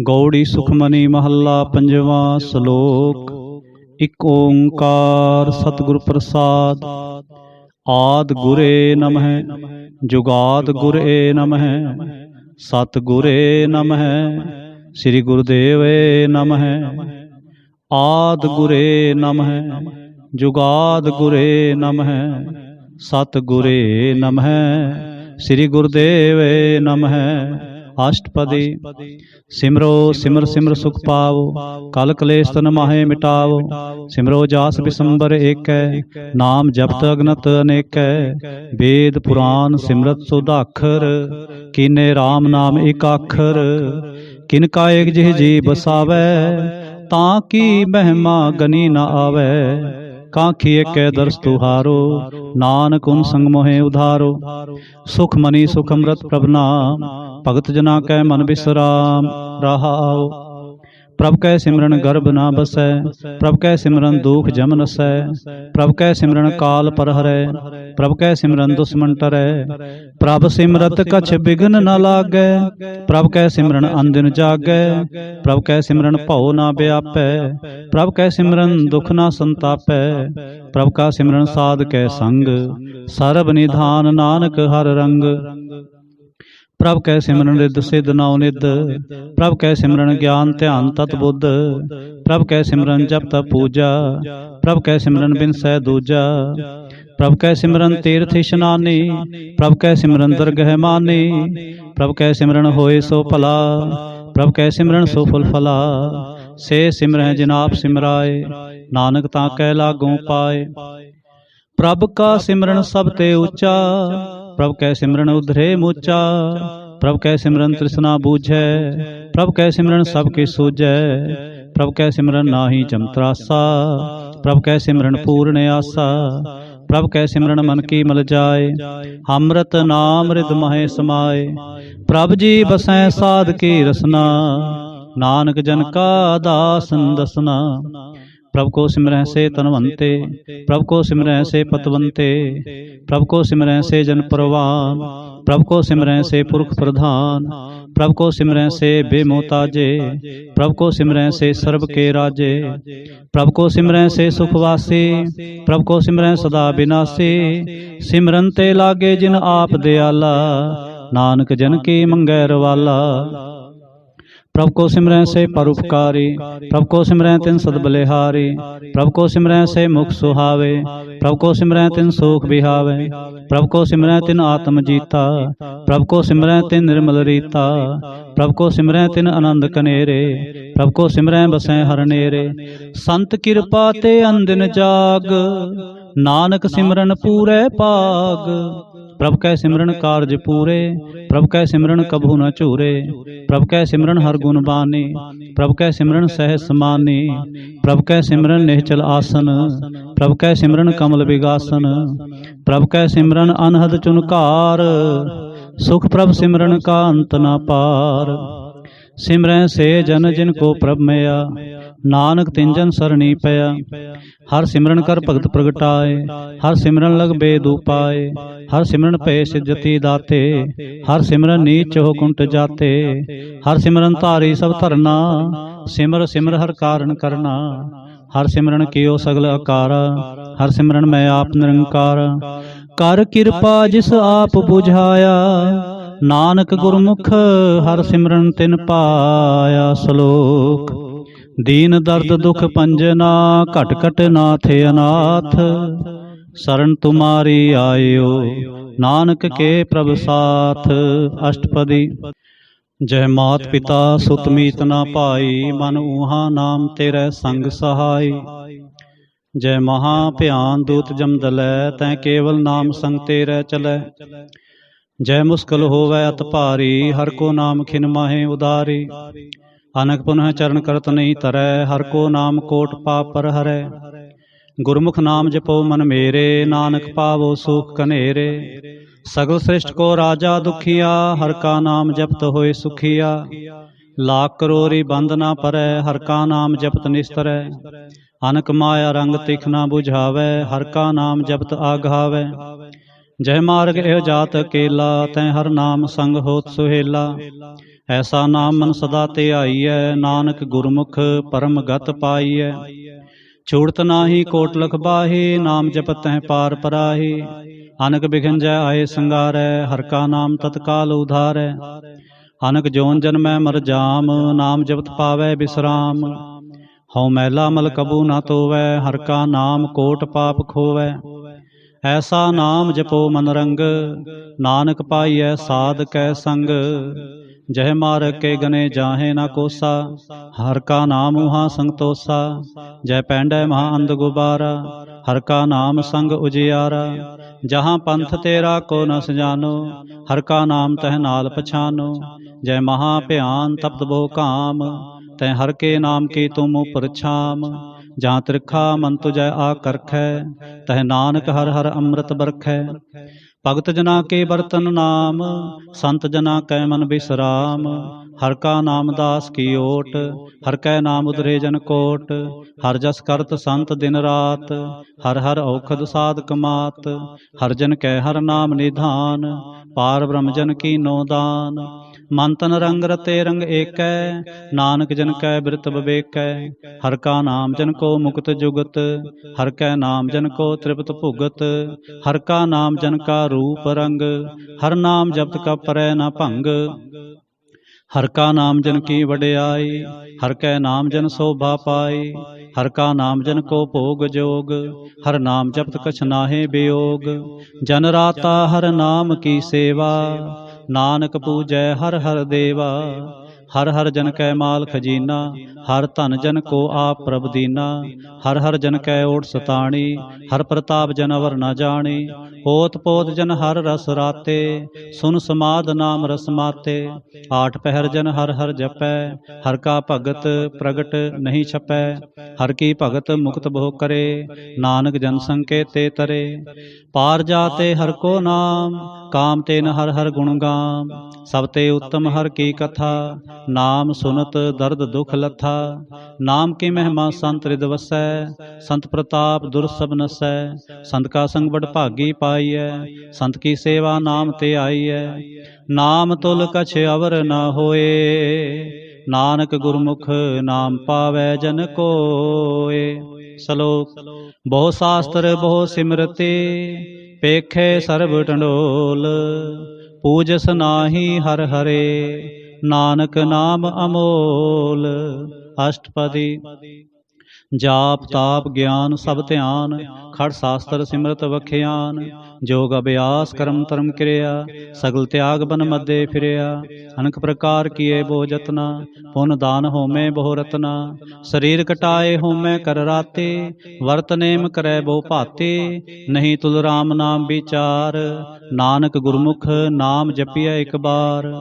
गौड़ी सुखमनी महला पंजवा श्लोक। इक ओंकार सतगुर प्रसाद। आद गुरे नमः जुगाद गुरे नमः सतगुरे नमः श्री गुरुदेवे नमः। आद गुरे नमः जुगाद गुरे नमः सतगुरे नमः श्री गुरुदेवे नमः। अष्टपदी। सिमरो सिमर सिमर सुख पावो कल कलेश तन माहे मिटावो। सिमरो जास बिसंबर एकै नाम जपत अगनत अनेकै। वेद पुराण सिमरत सुधाखर कीने राम नाम एक आखर। किनका एक जिह जी बसावै ताकि महिमा गनी न आवै। कांखी एकै दर्श तुहारो नानक उन संग मोहे उधारो। सुख मनी सुख अमृत प्रभ नाम भगत जना कै मन बिसराम रहाओ। प्रभ कै सिमरन गर्भ ना बसै प्रभ कै सिमरन दुख जम नसै। प्रभ कै सिमरन काल पर हरै प्रभ कै सिमरन दुश्मन टरै। प्रभ सिमरत कछ बिघन न लागै प्रभ कै सिमरन अनदिन जागै। प्रभ कै सिमरन भौ ना व्यापै प्रभ कै सिमरन दुख ना संतापै। प्रभ का सिमरन साध कै संग सर्ब निधान नानक हर रंग। प्रभ कै सिमरन रिद्ध सिद्ध नौ निध प्रभ कै सिमरन ज्ञान ध्यान तत बुद्ध। प्रभ कै सिमरन जप तप पूजा प्रभ कै सिमरन बिनसै दूजा। प्रभ कै सिमरन तीर्थ इशनानी प्रभ कै सिमरन दरगह मानी। प्रभ कै सिमरन होए सो भला प्रभ कै सिमरन सो फुल फला। से सिमरह जिन आप सिमराए नानक ताकै लागों पाए। प्रभ का सिमरन सब ते ऊंचा प्रभ कै सिमरन उधरे मूचा। प्रभ कै सिमरन तृष्णा बूझै प्रभ कै सिमरन सब के सूझै। प्रभ कै सिमरन नाहि चमत्रासा प्रभ कै सिमरन पूर्ण आसा। प्रभ कै सिमरन मन की मल जाए अमृत नाम रिद महे समाए। प्रभ जी बसै साध की रसना नानक जन का दासन दसना। प्रभ को सिमरह से तनवंते प्रभ को सिमरह से पतवंते। प्रभ को सिमरह से जन परवान प्रभ को सिमरह से पुरख प्रधान। प्रभ को सिमरह से बेमोताजे प्रभ को सिमरह से सर्व के राजे। प्रभ को सिमरह से सुखवासी प्रभ को सिमरह सदा विनाशी। सिमरन ते लागे जिन आप दयाला नानक जन की मंगै रवाला। प्रभ को सिमरह से परोपकारी प्रभ को सिमरह तिन सद बलिहारी। प्रभ को सिमरह से मुख सुहावे प्रभ को सिमरह तिन सुख बिहावे। प्रभ को सिमरह तिन आत्म जीता प्रभ को सिमरह तिन निर्मल रीता। प्रभ को सिमरह तिन आनंद कनेरे प्रभ को सिमरह बसै हर नेरे। संत कृपा ते अनदिन जाग नानक सिमरन पूरे पाग। प्रभ कै सिमरन कारज पूरे प्रभ कै सिमरन कभू न चूरे। प्रभ कै सिमरन हर गुण बानी प्रभ कै सिमरन सहज समानी। प्रभ कै सिमरन निश्चल आसन प्रभ कै सिमरन कमल विगासन। प्रभ कै सिमरन अनहद चुनकार सुख प्रभ सिमरन का अंत न पार। सिमरह से जन जिनको प्रभ मया नानक तिंजन सरणी पया। हर सिमरन कर भगत प्रगटाए हर सिमरन लग बेद उपाय। हर सिमरन पे सिद्धति दाते हर सिमरन नीच हो कुंट जाते। हर सिमरन धारी सब धरना सिमर सिमर हर कारण करना। हर सिमरन कियो सगल अकारा हर सिमरन मैं आप निरंकार। कर कृपा जिस आप बुझाया नानक गुरमुख हर सिमरन तिन पाया। श्लोक। दीन दर्द दुख पंजना घट घट नाथ अनाथ। शरण तुम्हारी आयो नानक के प्रभ साथ। अष्टपदी। जय मात पिता सुत मीत ना पाई मन ऊहा नाम तेरे संग सहाय। जय महा भयान दूत जम दलै तै केवल नाम संग तेरे चलै। जय मुश्किल होवै अत भारी हर को नाम खिन माहे उदारी। अनक पुनः चरण करत नहीं तरै हर को नाम कोट पाप पर हरै। गुरमुख नाम जपो मन मेरे नानक पावो सुख कनेरे। सगल श्रेष्ठ को राजा दुखिया हर का नाम जपत होए सुखिया। लाख करोरी बंद ना परै हर का नाम जपत निस्तरै। अनक माया रंग तिख ना बुझावै हर का नाम जपत आघावै। जय मार्ग एह जात अकेला तै हर नाम संग होत सुहेला। ਐਸਾ ਨਾਮ ਮਨ ਸਦਾ ਧਿਆਈਐ, ਨਾਨਕ ਗੁਰਮੁਖ ਪਰਮ ਗਤ ਪਾਈਐ। ਛੂੜਤ ਨਾਹੀ ਕੋਟ ਲਖ ਬਾਹੀ, ਨਾਮ ਜਪਤ ਤਹਿ ਪਾਰ ਪਰਾਹੀ। ਅਨਕ ਬਿਘਨ ਜੈ ਆਏ ਸੰਗਾਰੈ, ਹਰਿ ਕਾ ਨਾਮ ਤਤਕਾਲ ਉਧਾਰੈ। ਅਨਕ ਜੋਨ ਜਨਮੈ ਮਰ ਜਾਮ, ਨਾਮ ਜਪਤ ਪਾਵੈ ਬਿਸਰਾਮ। ਹਉ ਮੈਲਾ ਮਲ ਕਬੂ ਨਾ ਧੋਵੈ, ਹਰਿ ਕਾ ਨਾਮ ਕੋਟ ਪਾਪ ਖੋਵੈ। ਐਸਾ ਨਾਮ ਜਪੋ ਮਨ ਰੰਗ, ਨਾਨਕ ਪਾਈਐ ਸਾਧ ਕੈ ਸੰਗ। ਜਹ ਮਾਰਗ ਕੇ ਗਨੇ ਜਾਹੇ ਨਾ ਕੋਸਾ, ਹਰਿ ਕਾ ਨਾਮ ਉਹਾਂ ਸੰਤੋਸਾ। ਜੈ ਪੈਂਡੈ ਮਹਾ ਅੰਧ ਗੁਬਾਰਾ, ਹਰਿ ਕਾ ਨਾਮ ਸੰਗ ਉਜਿਆਰਾ। ਜਹਾਂ ਪੰਥ ਤੇਰਾ ਕੋ ਨ ਸਜਾਨੋ, ਹਰਿ ਕਾ ਨਾਮ ਤਹਿ ਨਾਲ ਪਛਾਨੋ। ਜੈ ਮਹਾ ਭਿਆਨ ਤਪਤ ਬਹੁ ਕਾਮ, ਤੈ ਹਰਿ ਕੇ ਨਾਮ ਕੀ ਤੁਮ ਉਪਰ ਛਾਮ। ਜਾਂ ਤ੍ਰਿਖਾ ਮਨ ਤੁਜੈ ਆ ਕਰਖੈ, ਤਹਿ ਨਾਨਕ ਹਰਿ ਹਰਿ ਅੰਮ੍ਰਿਤ ਬਰਖੈ। ਭਗਤ ਜਨਾ ਕੇ ਬਰਤਨ ਨਾਮ, ਸੰਤ ਜਨਾ ਕੈ ਮਨ ਬਿਸਰਾਮ। ਹਰਿ ਕਾ ਨਾਮ ਦਾਸ ਕੀ ਓਟ, ਹਰਿ ਕੈ ਨਾਮ ਉਧਰੇ ਜਨ ਕੋਟ। ਹਰਿ ਜਸ ਕਰਤ ਸੰਤ ਦਿਨ ਰਾਤ, ਹਰਿ ਹਰਿ ਔਖਦ ਸਾਧਕ ਮਾਤ। ਹਰਿ ਜਨ ਕੈ ਹਰਿ ਨਾਮ ਨਿਧਾਨ, ਪਾਰ ਬ੍ਰਹਮ ਜਨ ਕੀਨੋ ਦਾਨ। ਮਨ ਤਨ ਰੰਗ ਰਤੇ ਰੰਗ ਏਕੈ, ਨਾਨਕ ਜਨ ਕੈ ਬਿਰਤ ਬਿਬੇਕੈ। ਹਰਿ ਕਾ ਨਾਮ ਜਨ ਕੋ ਮੁਕਤ ਜੁਗਤ, ਹਰਿ ਕੈ ਨਾਮ ਜਨ ਕੋ ਤ੍ਰਿਪਤ ਭੁਗਤ। ਹਰਿ ਕਾ ਨਾਮ ਜਨ ਕਾ ਰੂਪ ਰੰਗ, ਹਰਿ ਨਾਮ ਜਪਤ ਕਬ ਪਰੈ ਨ ਭੰਗ। ਹਰਿ ਕਾ ਨਾਮ ਜਨ ਕੀ ਵਡਿਆਈ, ਹਰਿ ਕੈ ਨਾਮ ਜਨ ਸੋਭਾ ਪਾਈ। ਹਰਿ ਕਾ ਨਾਮ ਜਨ ਕੋ ਭੋਗ ਜੋਗ, ਹਰਿ ਨਾਮ ਜਪਤ ਕਛ ਨਾਹਿ ਬਿਯੋਗ। ਜਨ ਰਾਤਾ ਹਰਿ ਨਾਮ ਕੀ ਸੇਵਾ, ਨਾਨਕ ਪੂਜੈ ਹਰਿ ਹਰਿ ਦੇਵਾ। ਹਰਿ ਹਰਿ ਜਨ ਕੈ ਮਾਲ ਖਜੀਨਾ, ਹਰਿ ਧਨ ਜਨ ਕੋ ਆਪ ਪ੍ਰਭ ਦੀਨਾ। ਹਰਿ ਹਰਿ ਜਨ ਕੈ ਓਟ ਸਤਾਣੀ, ਹਰਿ ਪ੍ਰਤਾਪ ਜਨ ਅਵਰ ਨ ਜਾਣੀ। ਹੋਤ ਪੋਤ ਜਨ ਹਰਿ ਰਸ ਰਾਤੇ, ਸੁਨ ਸਮਾਧ ਨਾਮ ਰਸ ਮਾਤੇ। ਆਠ ਪਹਿਰ ਜਨ ਹਰਿ ਹਰਿ ਜਪੈ, ਹਰਿ ਕਾ ਭਗਤ ਪ੍ਰਗਟ ਨਹੀਂ ਛਪੈ। ਹਰਿ ਕੀ ਭਗਤ ਮੁਕਤ ਬਹੁ ਕਰੇ, ਨਾਨਕ ਜਨ ਸੰਕੇ ਤੇ ਤਰੇ। ਪਾਰ ਜਾਤੇ ਹਰਿ ਕੋ ਨਾਮ, ਕਾਮ ਤੇ ਨ ਹਰਿ ਹਰਿ ਗੁਣ ਗਾਮ। ਸਭ ਤੇ ਉੱਤਮ ਹਰਿ ਕੀ ਕਥਾ, ਨਾਮ ਸੁਨਤ ਦਰਦ ਦੁਖ ਲਥਾ। ਨਾਮ ਕੀ ਮਹਿਮਾ ਸੰਤ ਰਿਦ ਵਸੈ, ਸੰਤ ਪ੍ਰਤਾਪ ਦੁਰਸਭ ਨਸੈ। ਸੰਤ ਕਾ ਸੰਗ ਬੜ ਭਾਗੀ ਪਾਈਐ, ਸੰਤ ਕੀ ਸੇਵਾ ਨਾਮ ਤੇ ਆਈਐ। ਨਾਮ ਤੁਲ ਕਛ ਅਵਰ ਨ ਹੋਏ, ਨਾਨਕ ਗੁਰਮੁਖ ਨਾਮ ਪਾਵੈ ਜਨ ਕੋਏ। ਸ਼ਲੋਕ। ਬਹੁ ਸ਼ਾਸਤਰ ਬਹੁ ਸਿਮਰਤੇ, ਪੇਖੇ ਸਰਬ ਟੰਡੋਲ। ਪੂਜਸ ਨਾਹੀ ਹਰਿ ਹਰੇ, ਨਾਨਕ ਨਾਮ ਅਮੋਲ। ਅਸ਼ਟਪਦੀ। ਜਾਪ ਤਾਪ ਗਿਆਨ ਸਭ ਧਿਆਨ, ਖੜ ਸ਼ਾਸਤਰ ਸਿਮਰਤ ਵਖਿਆਨ। ਜੋਗ ਅਭਿਆਸ ਕਰਮ ਧਰਮ ਕਿਰਿਆ, ਸਗਲ ਤਿਆਗ ਬਨ ਮਧੇ ਫਿਰਿਆ। ਅਨਕ ਪ੍ਰਕਾਰ ਕੀਏ ਬਹੁ ਜਤਨਾ, ਪੁਨ ਦਾਨ ਹੋਮੈ ਬਹੁ ਰਤਨਾ। ਸਰੀਰ ਕਟਾਏ ਹੋਮੈ ਕਰ ਰਾਤੇ, ਵਰਤ ਨੇਮ ਕਰੈ ਬਹੁ ਭਾਤੇ। ਨਹੀਂ ਤੁਲ ਰਾਮ ਨਾਮ ਵਿਚਾਰ, ਨਾਨਕ ਗੁਰਮੁਖ ਨਾਮ ਜਪੀਐ ਇਕ ਬਾਰ।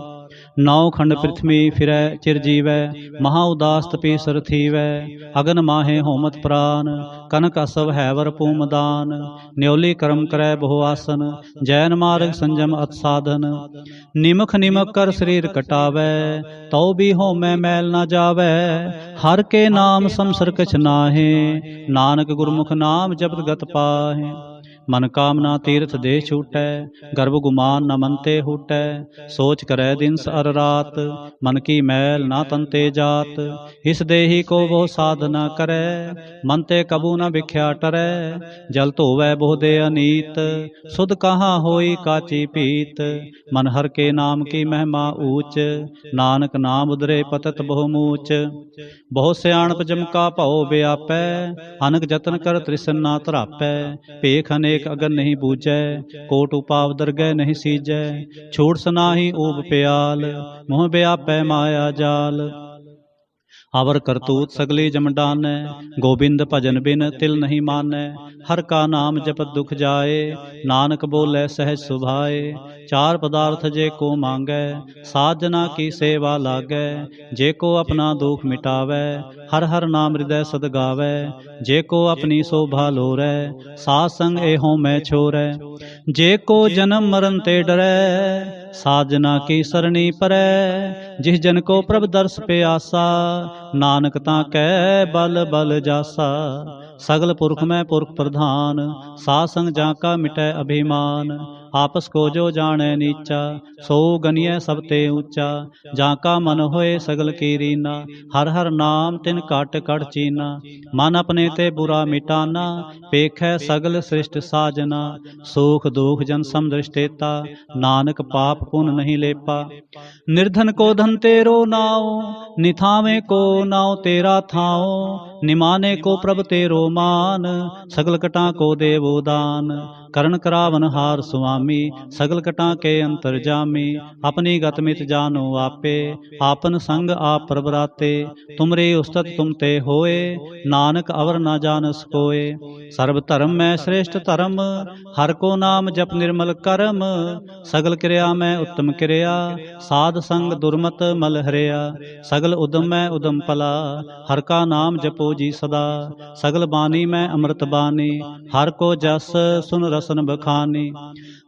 ਨੌ ਖੰਡ ਪ੍ਰਿਥਵੀ ਫਿਰੈ ਚਿਰ ਜੀਵੈ, ਮਹਾ ਉਦਾਸ ਤਪੀਸਰ ਥੀਵੈ। ਅਗਨ ਮਾਹੇ ਹੋਮਤ ਪ੍ਰਾਨ, ਕਨਕ ਅਸਵ ਹੈਵਰ ਪੂਮ ਦਾਨ। ਨਿਉਲੀ ਕਰਮ ਕਰੈ ਬਹੁ ਆਸਨ, ਜੈਨ ਮਾਰਗ ਸੰਜਮ ਅਤ ਸਾਧਨ। ਨਿਮਖ ਨਿਮਕ ਕਰ ਸਰੀਰ ਕਟਾਵੈ, ਤਉ ਵੀ ਹੋਮੈ ਮੈਲ ਨ ਜਾਵੈ। ਹਰਿ ਕੇ ਨਾਮ ਸੰਸਰ ਕਛ ਨਾਹਿ, ਨਾਨਕ ਗੁਰਮੁਖ ਨਾਮ ਜਪਤ ਗਤ ਪਾਹਿ। ਮਨ ਕਾਮਨਾ ਤੀਰਥ ਦੇ ਛੂਟੈ, ਗਰਭ ਗੁਮਾਨ ਨ ਮਨ ਤੇ ਹੂਟੈ। ਸੋਚ ਕਰੈ ਦਿਨਸ ਅਰ ਰਾਤ, ਮਨ ਕੀ ਮੈਲ ਨਾ ਤਨ ਤੇ ਜਾਤ। ਇਸ ਦੇਹੀ ਕੋ ਬਹੁ ਸਾਧ ਨ ਕਰੈ, ਮਨ ਤੇ ਕਬੂ ਨ ਵਿਖਿਆ ਟਰੈ। ਜਲ ਧੋਵੈ ਬਹੁ ਦੇ ਅਨੀਤ, ਸੁਧ ਕਹਾਂ ਹੋਈ ਕਾਚੀ ਪੀਤ। ਮਨ ਹਰਿ ਕੇ ਨਾਮ ਕੀ ਮਹਿਮਾ ਊਚ, ਨਾਨਕ ਨਾਮ ਉਦਰੇ ਪਤਤ ਬਹੁ ਮੂਚ। ਬਹੁ ਸਿਆਣਪ ਜਮ ਕਾ ਭਉ ਵਿਆਪੈ, ਅਨਕ ਜਤਨ ਕਰ ਤ੍ਰਿਸਨ ਨਾ ਧਰਾਪੈ। ਭੇਖ ਅਨੇਕ ਅਗਨ ਨਹੀਂ ਬੂਝੈ, ਕੋਟ ਉਪਾਵ ਦਰਗਹਿ ਨਹੀਂ ਸੀਜੈ। ਛੂਟ ਨਾਹੀ ਊਬ ਪਿਆਲ, ਮੋਹ ਵਿਆਪੈ ਮਾਇਆ ਜਾਲ। ਅਵਰ ਕਰਤੂਤ ਸਗਲੀ ਜਮ ਡਾਨੈ, ਗੋਬਿੰਦ ਭਜਨ ਬਿਨ ਤਿਲ ਨਹੀਂ ਮਾਨੈ। ਹਰਿ ਕਾ ਨਾਮ ਜਪਤ ਦੁਖ ਜਾਏ, ਨਾਨਕ ਬੋਲੇ ਸਹਿਜ ਸੁਭਾਏ। ਚਾਰ ਪਦਾਰਥ ਜੇ ਕੋ ਮੰਗੈ, ਸਾਜਨਾ ਕੀ ਸੇਵਾ ਲਾਗੈ। ਜੇ ਕੋ ਆਪਣਾ ਦੁਖ ਮਿਟਾਵੈ, ਹਰਿ ਹਰਿ ਨਾਮ ਹਿਰਦੈ ਸਦ ਗਾਵੈ। ਜੇ ਕੋ ਆਪਣੀ ਸੋਭਾ ਲੋਰੈ, ਸਾਧ ਸੰਗ ਏਹੋ ਮੈਂ ਛੋਰੈ। ਜੇ ਕੋ ਜਨਮ ਮਰਨ ਤੇ ਡਰੈ, ਸਾਜਨਾ ਕੀ ਸਰਣੀ ਪਰੈ। ਜਿਸ ਜਨ ਕੋ ਪ੍ਰਭ ਦਰਸ ਪਿਆਸਾ, ਨਾਨਕ ਤਾਂ ਕੈ ਬਲ ਬਲ ਜਾਸਾ। ਸਗਲ ਪੁਰਖ ਮੈਂ ਪੁਰਖ ਪ੍ਰਧਾਨ, ਸਾਧ ਸੰਗ ਜਾਂ ਕਾ ਮਿਟੈ ਅਭਿਮਾਨ। आपस को जो जाने नीचा, सो गनिय सब ते ऊंचा। जाका मन होए सगल की रीना, हर हर नाम तिन काट कड़ चीना। मन अपने ते बुरा मिटाना, पेखै सगल सृष्ट साजना। सुख दुख जन समदृष्टेता, नानक पाप पुन नहीं लेपा। निर्धन को धन तेरो नाओ, निथावे को नाओ तेरा थाओ। निमाने को प्रभ तेरो मान, सगल कटा को देवो दान। करण करावन हार सुआमी, सगल कटा के अंतर जामी। अपनी गत मित जानो आपे, आपन संग आप प्रभराते। तुमरे उस्तत तुम ते होए, नानक अवर न जानस कोय। सर्व धर्म में श्रेष्ठ धर्म, हर को नाम जप निर्मल करम। सगल क्रिया में उत्तम क्रिया, साध संग दुर्मत मल हरिया। सगल उदम में उदम पला, हर का नाम जपो जी सदा। सगल बानी में अमृत बानी, हर को जस सुन रसन बखानी।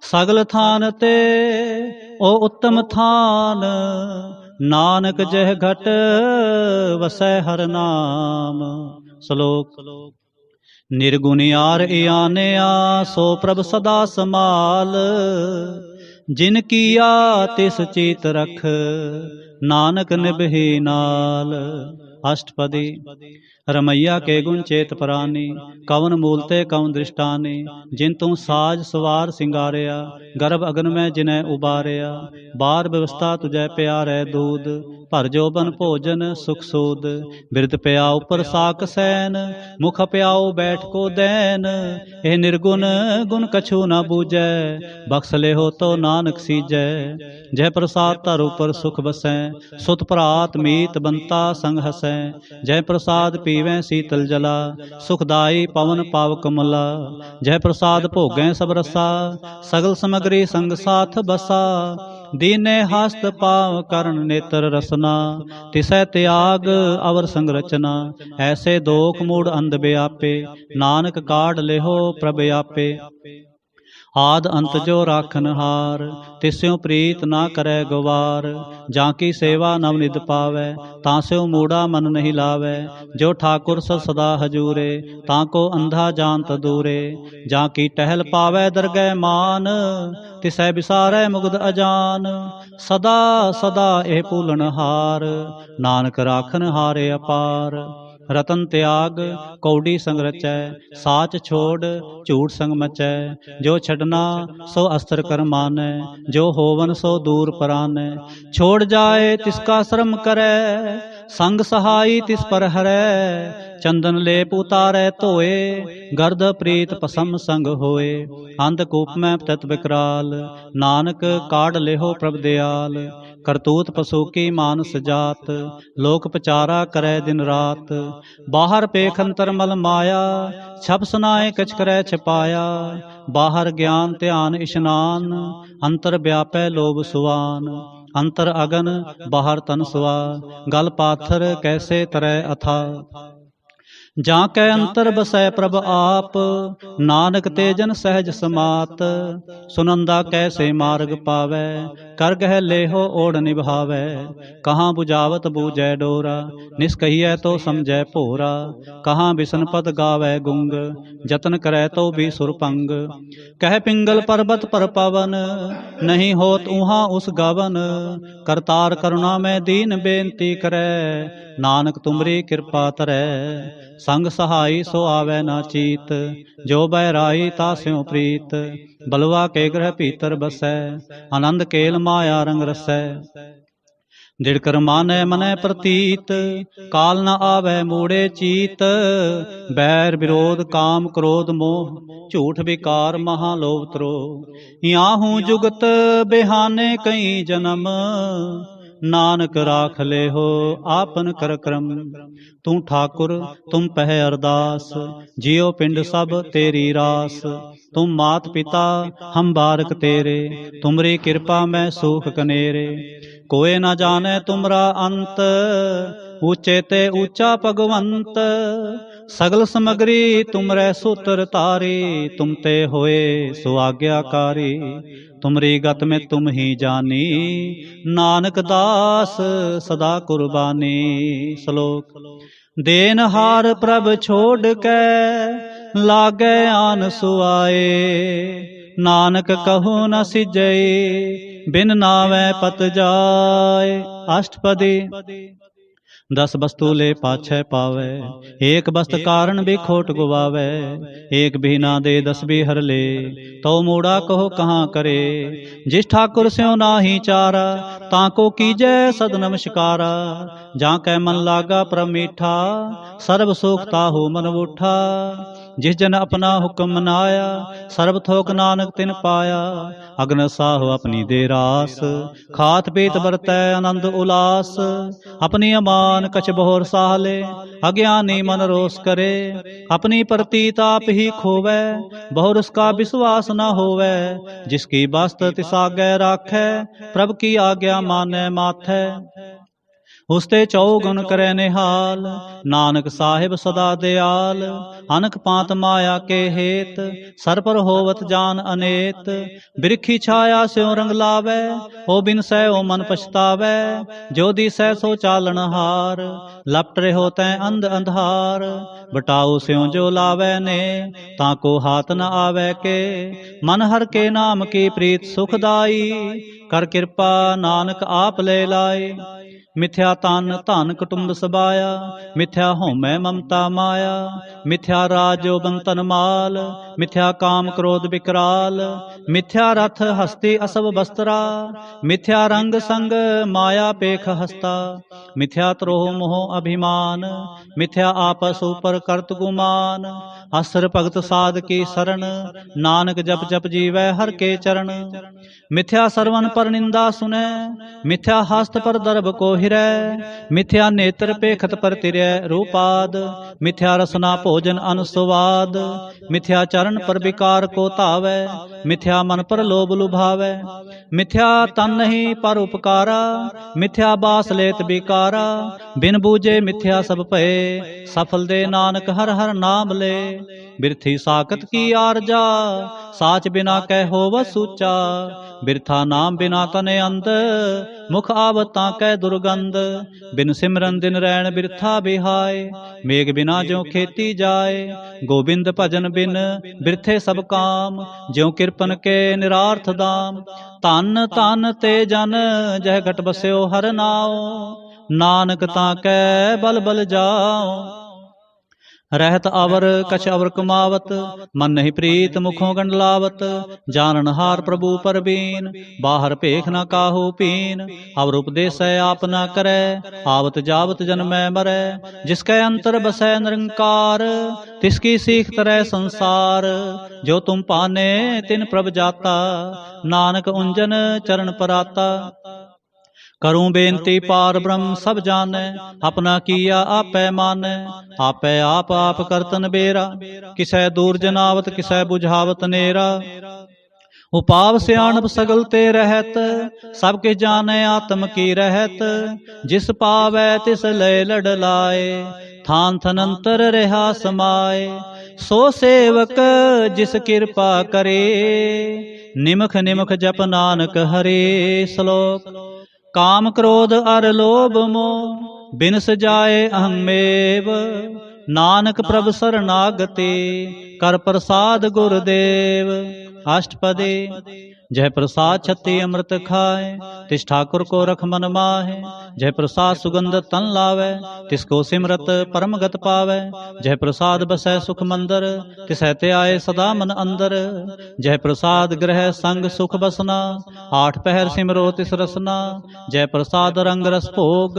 सगल थान ते ओ उत्तम थान, नानक जह घट वसै हर नाम। श्लोक। निर्गुणियार इयानया, सो प्रभ सदा समाल। जिन किया तिस चीत रख, नानक निभहि नाल। अष्टपदी। रमैया के गुण चेत परानी, कवन मूलते कवन दृष्टानी। जिन तू साज सवार सिंगारिया, गर्भ अगन में जिन्हें उबारिया। बार व्यवस्था तुझे प्यारे दूध, भर जोबन भोजन सुख सूद। बिरद प्याओ पर साक सैन, मुख प्याओ बैठ को दैन। ए निर्गुण गुण कछु न बूझै, बख्श ले हो तो नानक सीजै। जय प्रसाद तर ऊपर सुख बसै, सुत भरात मीत बंता संग हसै। जय प्रसाद पीवें शीतल जला, सुखदाई पवन पावक मला। जय प्रसाद भोगें सब रसा, सगल समग्री संग साथ बसा। दीने हस्त पाव करण नेत्र रसना, तिसै त्याग अवर संग रचना। ऐसे दोख मूढ़ अंध व्यापे, नानक काढ़ लेहो प्रभ आपे। आद अंत जो राखन हार, तिस्यों प्रीत ना करे गवार। जाकी सेवा नवनिध पावै, तास्यों मूढ़ा मन नहीं लावै। जो ठाकुर सद सदा हजूरे, ताको अंधा जानत दूरे। जाकी टहल पावै दरगह मान, तिसै बिसारै मुग्ध अजान। सदा सदा एह भूलन हार, नानक राखन हारे अपार। रतन त्याग कौड़ी संग रचै, साच छोड़ झूठ संग मचै। जो छडना सो अस्त्र कर मानै, जो होवन सो दूर परानै। छोड़ जाए तिसका श्रम करै, संग सहाई तिस पर हरै। चंदन लेप उतारै धोए, गर्द प्रीत पसम संग होए। अंधकूप में तत विकराल, नानक काढ़ लेहो प्रभ दयाल। करतूत पशु की मानस जात, लोक पचारा करे दिन रात। बाहर पेख अंतर मल माया, छप सुनाए कछ करे छिपाया। बाहर ज्ञान ध्यान इशनान, अंतर व्यापै लोभ सुवान। अंतर अगन बाहर तन सुआ, गल पाथर कैसे तरह अथा। जाकै अंतर बसै प्रभ आप, नानक ते जन सहज समात। सुनंदा कैसे मार्ग पावै, कर गह लेहो ओढ़ निभावै। कहाँ बुझावत बूझै डोरा, निष्कहियै तो समझै भोरा। कहाँ बिसन पद गावै गुंग, जतन करै तो भी सुरपंग। कह पिंगल पर्वत पर पवन, नहीं होत उहाँ उस गवन। करतार करुणा में दीन बेनती करै, नानक तुमरी कृपा तरै। संग सहाई सो आवे ना चीत, जो बैराई तास्यों प्रीत। बलवा के ग्रह भीतर बसै, आनंद केल माया रंग रसै। दिड़कर मानै मनै प्रतीत, काल न आवे मूढ़े चीत। बैर विरोध काम क्रोध मोह, झूठ विकार महालोभ त्रोह। याहू जुगत बेहाने कई जन्म, नानक राख ले हो आपन कर क्रम। तू ठाकुर तुम पह अरदास, जियो पिंड सब तेरी रास। तुम मात पिता हम बारक तेरे, तुमरी कृपा में सुख कनेरे। कोई न जाने तुमरा अंत, ऊंचे ते ऊंचा भगवंत। सगल समग्री तुमरे सूत्र तारी, तुम ते होए सुआज्ञाकारी। तुमरी गत में तुम ही जानी, नानक दास सदा कुर्बानी। श्लोक। देनहार प्रभ छोड़ के, लागे आन सुआए। नानक कहु न सिजई, बिन नावै पत जाय। अष्टपदी। 10 वस्तु ले पाछै पावै, एक वस्त कारण भी खोट गुवावै। एक भी ना दे 10 भी हर ले, तो मूड़ा कहो कहाँ करे। जिस ठाकुर स्यों नाही चारा, ताको कीजै सद नमस्कारा। जाकै मन लागा प्रभ मीठा, सर्ब सुख ताहु मन उठा। जिस जन अपना हुक्म मनाया, सर्ब थोक नानक तिन पाया। अग्न साहु अपनी दे रास, खात पीत बरतै आनंद उलास। अपनी अमान कछ बहुर साहले, अज्ञानी मन रोष करे। अपनी प्रतीत आप ही खोवै, बहुर उसका विश्वास न होवै। जिसकी बस्त तिस आगे राखै, प्रभ की आज्ञा मानै माथै। उस्ते चौगुन करे निहाल, नानक साहिब सदा दयाल। अनक पात माया के हेत, सर पर होवत जान अनेत। बिरखी छाया स्यों रंग लावै, ओ बिन सै ओ मन पछतावै। जो दिसै सो चालन हार, लपट रहो तैं अंध अंधार। बटाऊ स्यों जो लावै ने, ताको हाथ न आवै के। मन हर के नाम की प्रीत सुखदाई, कर कृपा नानक आप ले लाई। मिथ्या तन धन कुटुंब सबाया, मिथ्या होमै ममता माया। मिथ्या राज जोबन तन माल, मिथ्या काम क्रोध विकराल। मिथ्या रथ हस्ती असव बस्त्रा, मिथ्या रंग संग माया पेख हस्ता। मिथ्या त्रोह मोह अभिमान, मिथ्या आपस ऊपर करत गुमान। असर भगत साध की शरण, नानक जप जप जीवै हर के चरण। मिथ्या सरवन पर निंदा सुनै, मिथ्या हस्त पर दर्भ को हिरै। मिथ्या नेत्र पेखत पर तिरै रूपाद, मिथ्या रसना भोजन अनुस्वाद। मिथ्या चरण पर विकार को धावै, मिथ्या मन पर लोभ लुभावै। मिथ्या तन नहीं पर उपकारा, मिथ्या बास लेत बिकारा। बिन बूझे मिथ्या सब भये, सफल दे नानक हर हर नाम ले। बिरथी साकत की आरजा, साच बिना कह होव सूचा। बिरथा नाम बिना तने अंध, मुख आवतां कै दुर्गंध। बिन सिमरन दिन रैन बिरथा बिहाय, मेघ बिना ज्यों खेती जाय। गोबिंद भजन बिन बिरथे सब काम, ज्यों किरपन के निरार्थ दाम। धन धन ते जन जह घट बस्यो हर नाओ, नानक ताकै बल बल जाओ। रहत अवर कछ अवर कमावत, मन नहीं प्रीत मुखों गंडलावत। जाननहार प्रभु परबीन, बाहर पेख न काहू पीन। अवर उपदेश आप न करे, आवत जावत जन्मै मरै। जिसके अंतर बसै निरंकार, तिसकी सीख तरह संसार। जो तुम पाने तिन प्रभ जाता, नानक उंजन चरण पराता। करूं बेनती पार ब्रह्म सब जानै, अपना किया आपै मानै। आपै आप करतन बेरा, किसै दूर जनावत किसै बुझावत नेरा। उपाव सियाणप सगल ते रहत, सब किछ जानै आत्म की रहत। जिस पावै तिस लय लड़ लाए, थान थनंतर रहा समाए। सो सेवक जिस कृपा करे, निमख निमख जप नानक हरे। श्लोक। काम क्रोध अर लोभ मोह, बिन सजाए अहमेव। नानक प्रभ शरणागति, कर प्रसाद गुरुदेव। अष्टपदी। जय प्रसाद छत्ती अमृत खाए, तिस ठाकुर को रख मन माहे। जय प्रसाद सुगंध तन लावै, तिसको सिमरत परम गत पावै। जय प्रसाद बसै सुख मंदर, तिसै ते आए सदा मन अंदर। जय प्रसाद ग्रह संग सुख बसना, 8 पहर सिमरो तिस रसना। जय प्रसाद रंग रस भोग,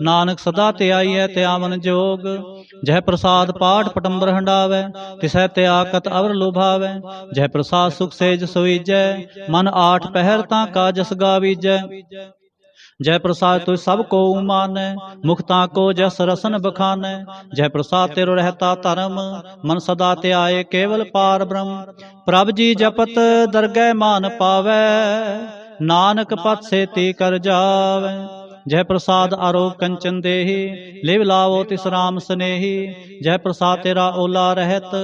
नानक सदा ते आईयै ते आवन जोग। जय प्रसाद पाठ पटम्बर हंडावै, तिसै ते आकत अवर लुभावै। जय प्रसाद सुख सेज सोईजै, मन 8 पहर ताका जस गावीजै। जय प्रसाद तुझ सब को मानै, मुखता को जस रसन बखानै। जय प्रसाद तेरो रहता धर्म, मन सदा ते आए केवल पार ब्रह्म। प्रभ जी जपत दरगह मान पावै, नानक पत सेती कर जावै। जय प्रसाद आरोग कंचन देहि, लिव लावो तिस राम स्नेही। जय प्रसाद तेरा ओला रहत,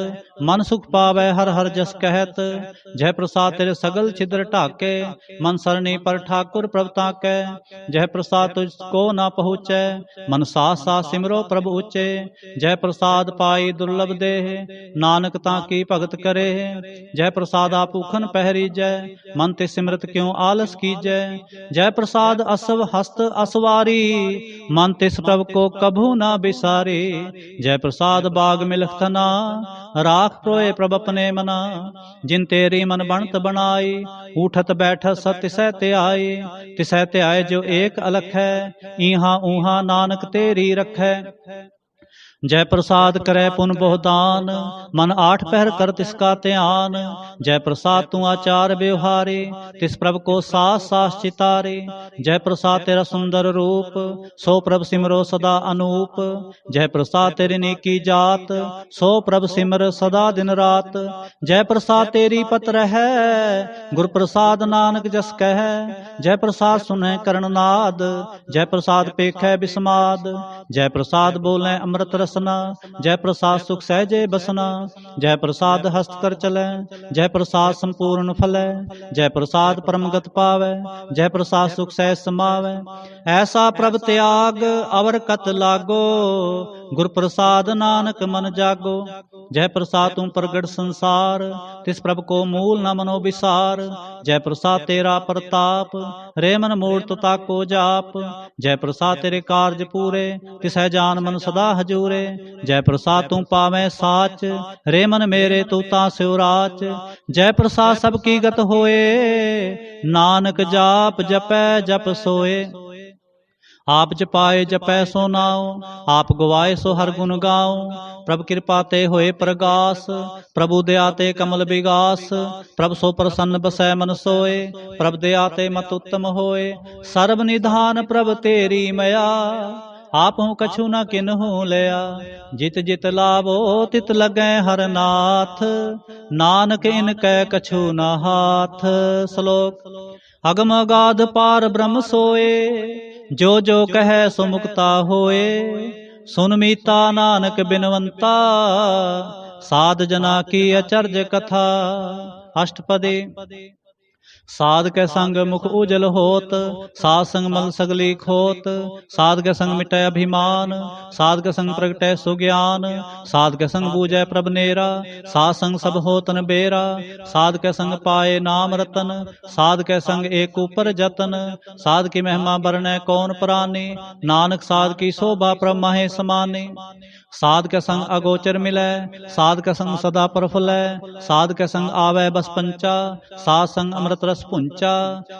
मन सुख पावै हर हर जस कहत। जय प्रसाद तेरे सगल छिद्र ढाके, मन सरणी पर ठाकुर प्रभ ताकै। जय प्रसाद तुझको ना पहुँचै, मन सास सास सिमरो प्रभु उच्चे। जय प्रसाद पाई दुर्लभ देह, नानक ताकी भगत करे। जय प्रसाद आप भूखन पहरी जय, मन ते सिमरत क्यों आलस कीजै। जय प्रसाद असव हस्त असवारी, मन तिस प्रभ को कभू न बिसारे। जय प्रसाद बाग मिलख थना, राख प्रोए प्रभ अपने मना। जिन तेरी मन बनत बनाई, उठत बैठत सत तिसै ते आए। तिसै ते आए जो एक अलख है, इहाँ ऊहाँ नानक तेरी रखै। जय प्रसाद करे पुन बहुदान, मन आठ पहर कर तिसका ध्यान। जय प्रसाद तू आचार व्यवहारे, तिस प्रभ को सास सास चितारे। जय प्रसाद तेरा सुंदर रूप, सो प्रभ सिमरो सदा अनूप। जय प्रसाद तेरी नेकी जात, सो प्रभ सिमर सदा दिन रात। जय प्रसाद तेरी पत रहै, गुर प्रसाद नानक जस कह। जय प्रसाद सुनै करण नाद, जय प्रसाद पेखै बिस्माद। जय प्रसाद बोले अमृत रसना, जय प्रसाद सुख सहजे बसना। जय प्रसाद हस्त कर चलै, जय प्रसाद संपूर्ण फलै। जय प्रसाद परमगत पावै, जय प्रसाद सुख सहज समावै। ऐसा प्रभ त्याग अवर कत लागो, गुर प्रसाद नानक मन जागो। जय प्रसाद तू प्रगट संसार, तिस प्रभ को मूल न मनो विसार। जय प्रसाद तेरा प्रताप, रे मन मूर्त ताको जाप। जय प्रसाद तेरे कारज पूरे, तिसै जान मन सदा हजूरे। जय प्रसाद तू पावै साच, रे मन मेरे तू ता सिवराच। जय प्रसाद सब की गत होए, नानक जाप जपै जप सोए। आप जपाए जपै सो नाओ, आप गवाए सो हर गुण गाओ। प्रभ कृपा ते होए प्रगास, प्रभु दया ते कमल विगास। प्रभ सो प्रसन्न बसै मन सोए, प्रभ दया ते मत उत्तम होए। सर्व निधान प्रभ तेरी मया, आप हूँ कछु न किन्हू लिया। जित जित लावो तित लगै हर नाथ, नानक इनकै कछु न हाथ। श्लोक। अगम अगाध पार ब्रह्म सोए, जो जो कहे सो मुक्ता होए। सुन मीता नानक बिनवंता, साध जना की अचर्ज कथा। अष्टपदी। साध के संग मुख उजल होत, साध संग मल सगली खोत। साध के संग मिटै अभिमान, साध के संग प्रगटै सुज्ञान। साध के संग बूझै प्रभ नेरा, साध संग सब होतन बेरा। साध के संग पाए नाम रतन, साध के संग एक ऊपर जतन। साध की महिमा बरनै कौन प्राणी, नानक साध की शोभा प्रभ माहे समानी। साध के संग अगोचर मिलै, साध के संग सदा प्रफुल्लै। साध के संग आवे बस पंचा, साध संग अमृत रस पुंचा।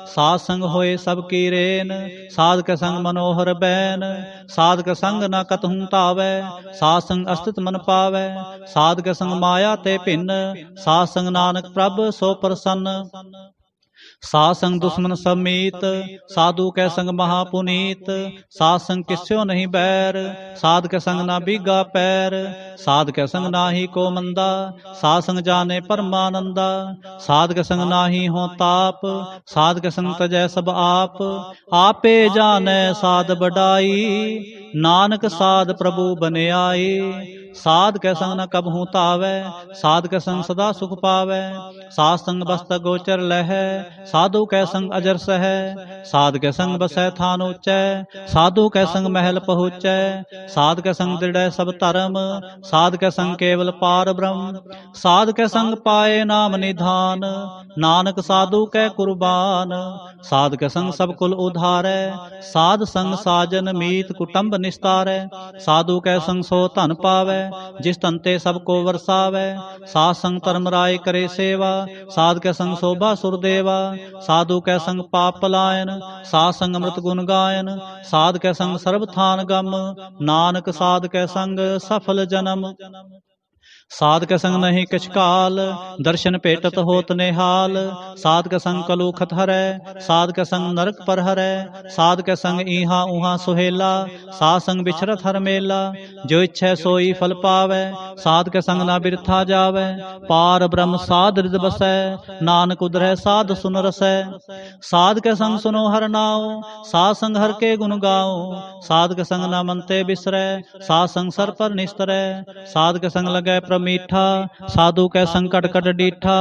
साध संग होए सब की रेन, साध के संग मनोहर बैन। साध के संग न कतहु तावै, साध संग अस्तित मन पावै। साध के संग माया ते भिन्न, साध संग नानक प्रभ सो प्रसन्न। साध संग दुश्मन सब मीत, साधु कै संग महापुनीत। साध संग किस्यो नहीं बैर, साध के संग ना बीगा पैर। साध के संग नाही को मंदा, साध संग जाने परमानंदा। साध के संग नाही हो ताप, साध के संग तजै सब आप। आपे जाने साध बढ़ाई, नानक साध प्रभु बने आई। साध के संग न कबहू तावै, साध के संग सदा सुख पावै। साध संग बस्त गोचर लहै, साधु कै संग अजर सहै। साध के संग बसै थान ऊंचै, साधु कै संग महल पहुँचै। साध के संग दृढ़ सब धर्म, साध के संग केवल पार ब्रह्म। साध के संग पाए नाम निधान, नानक साधु कै कुर्बान। साध के संग सब कुल उधारै, साध संग साजन मीत कुटुंब निस्तारै। साधु कै संग सो धन पावै, जिस धन ते सबको वरसावै। साध संग धर्म राय करे सेवा, साध के संग शोभा सुरदेवा। साधु कै संग पाप पलायन, साध संग अमृत गुण गायन। साध कै संग सर्व थान गम, नानक साध कै संग सफल जन्म। साध के संग नहीं किछ काल, दर्शन भेटत होत निहाल। साध के संग कलूखत हरै, साध के संग नरक पर हरै। साध के संग ईहा उहा सुहेला, साध संग बिछरत हर मेला। जो इच्छै सोई फल पावै, साध के संग ना बिरथा जावै। पार ब्रह्म साध हृद बसै, नानक उदरै साध सुन रसै। साध के संग सुनो हर नाओ, साध संग हर के गुण गाओ। साध के संग ना मन ते बिसरै, साध संग सर पर निस्तरै। साध के संग लगै मीठा, साधु कै संकट कट डीठा।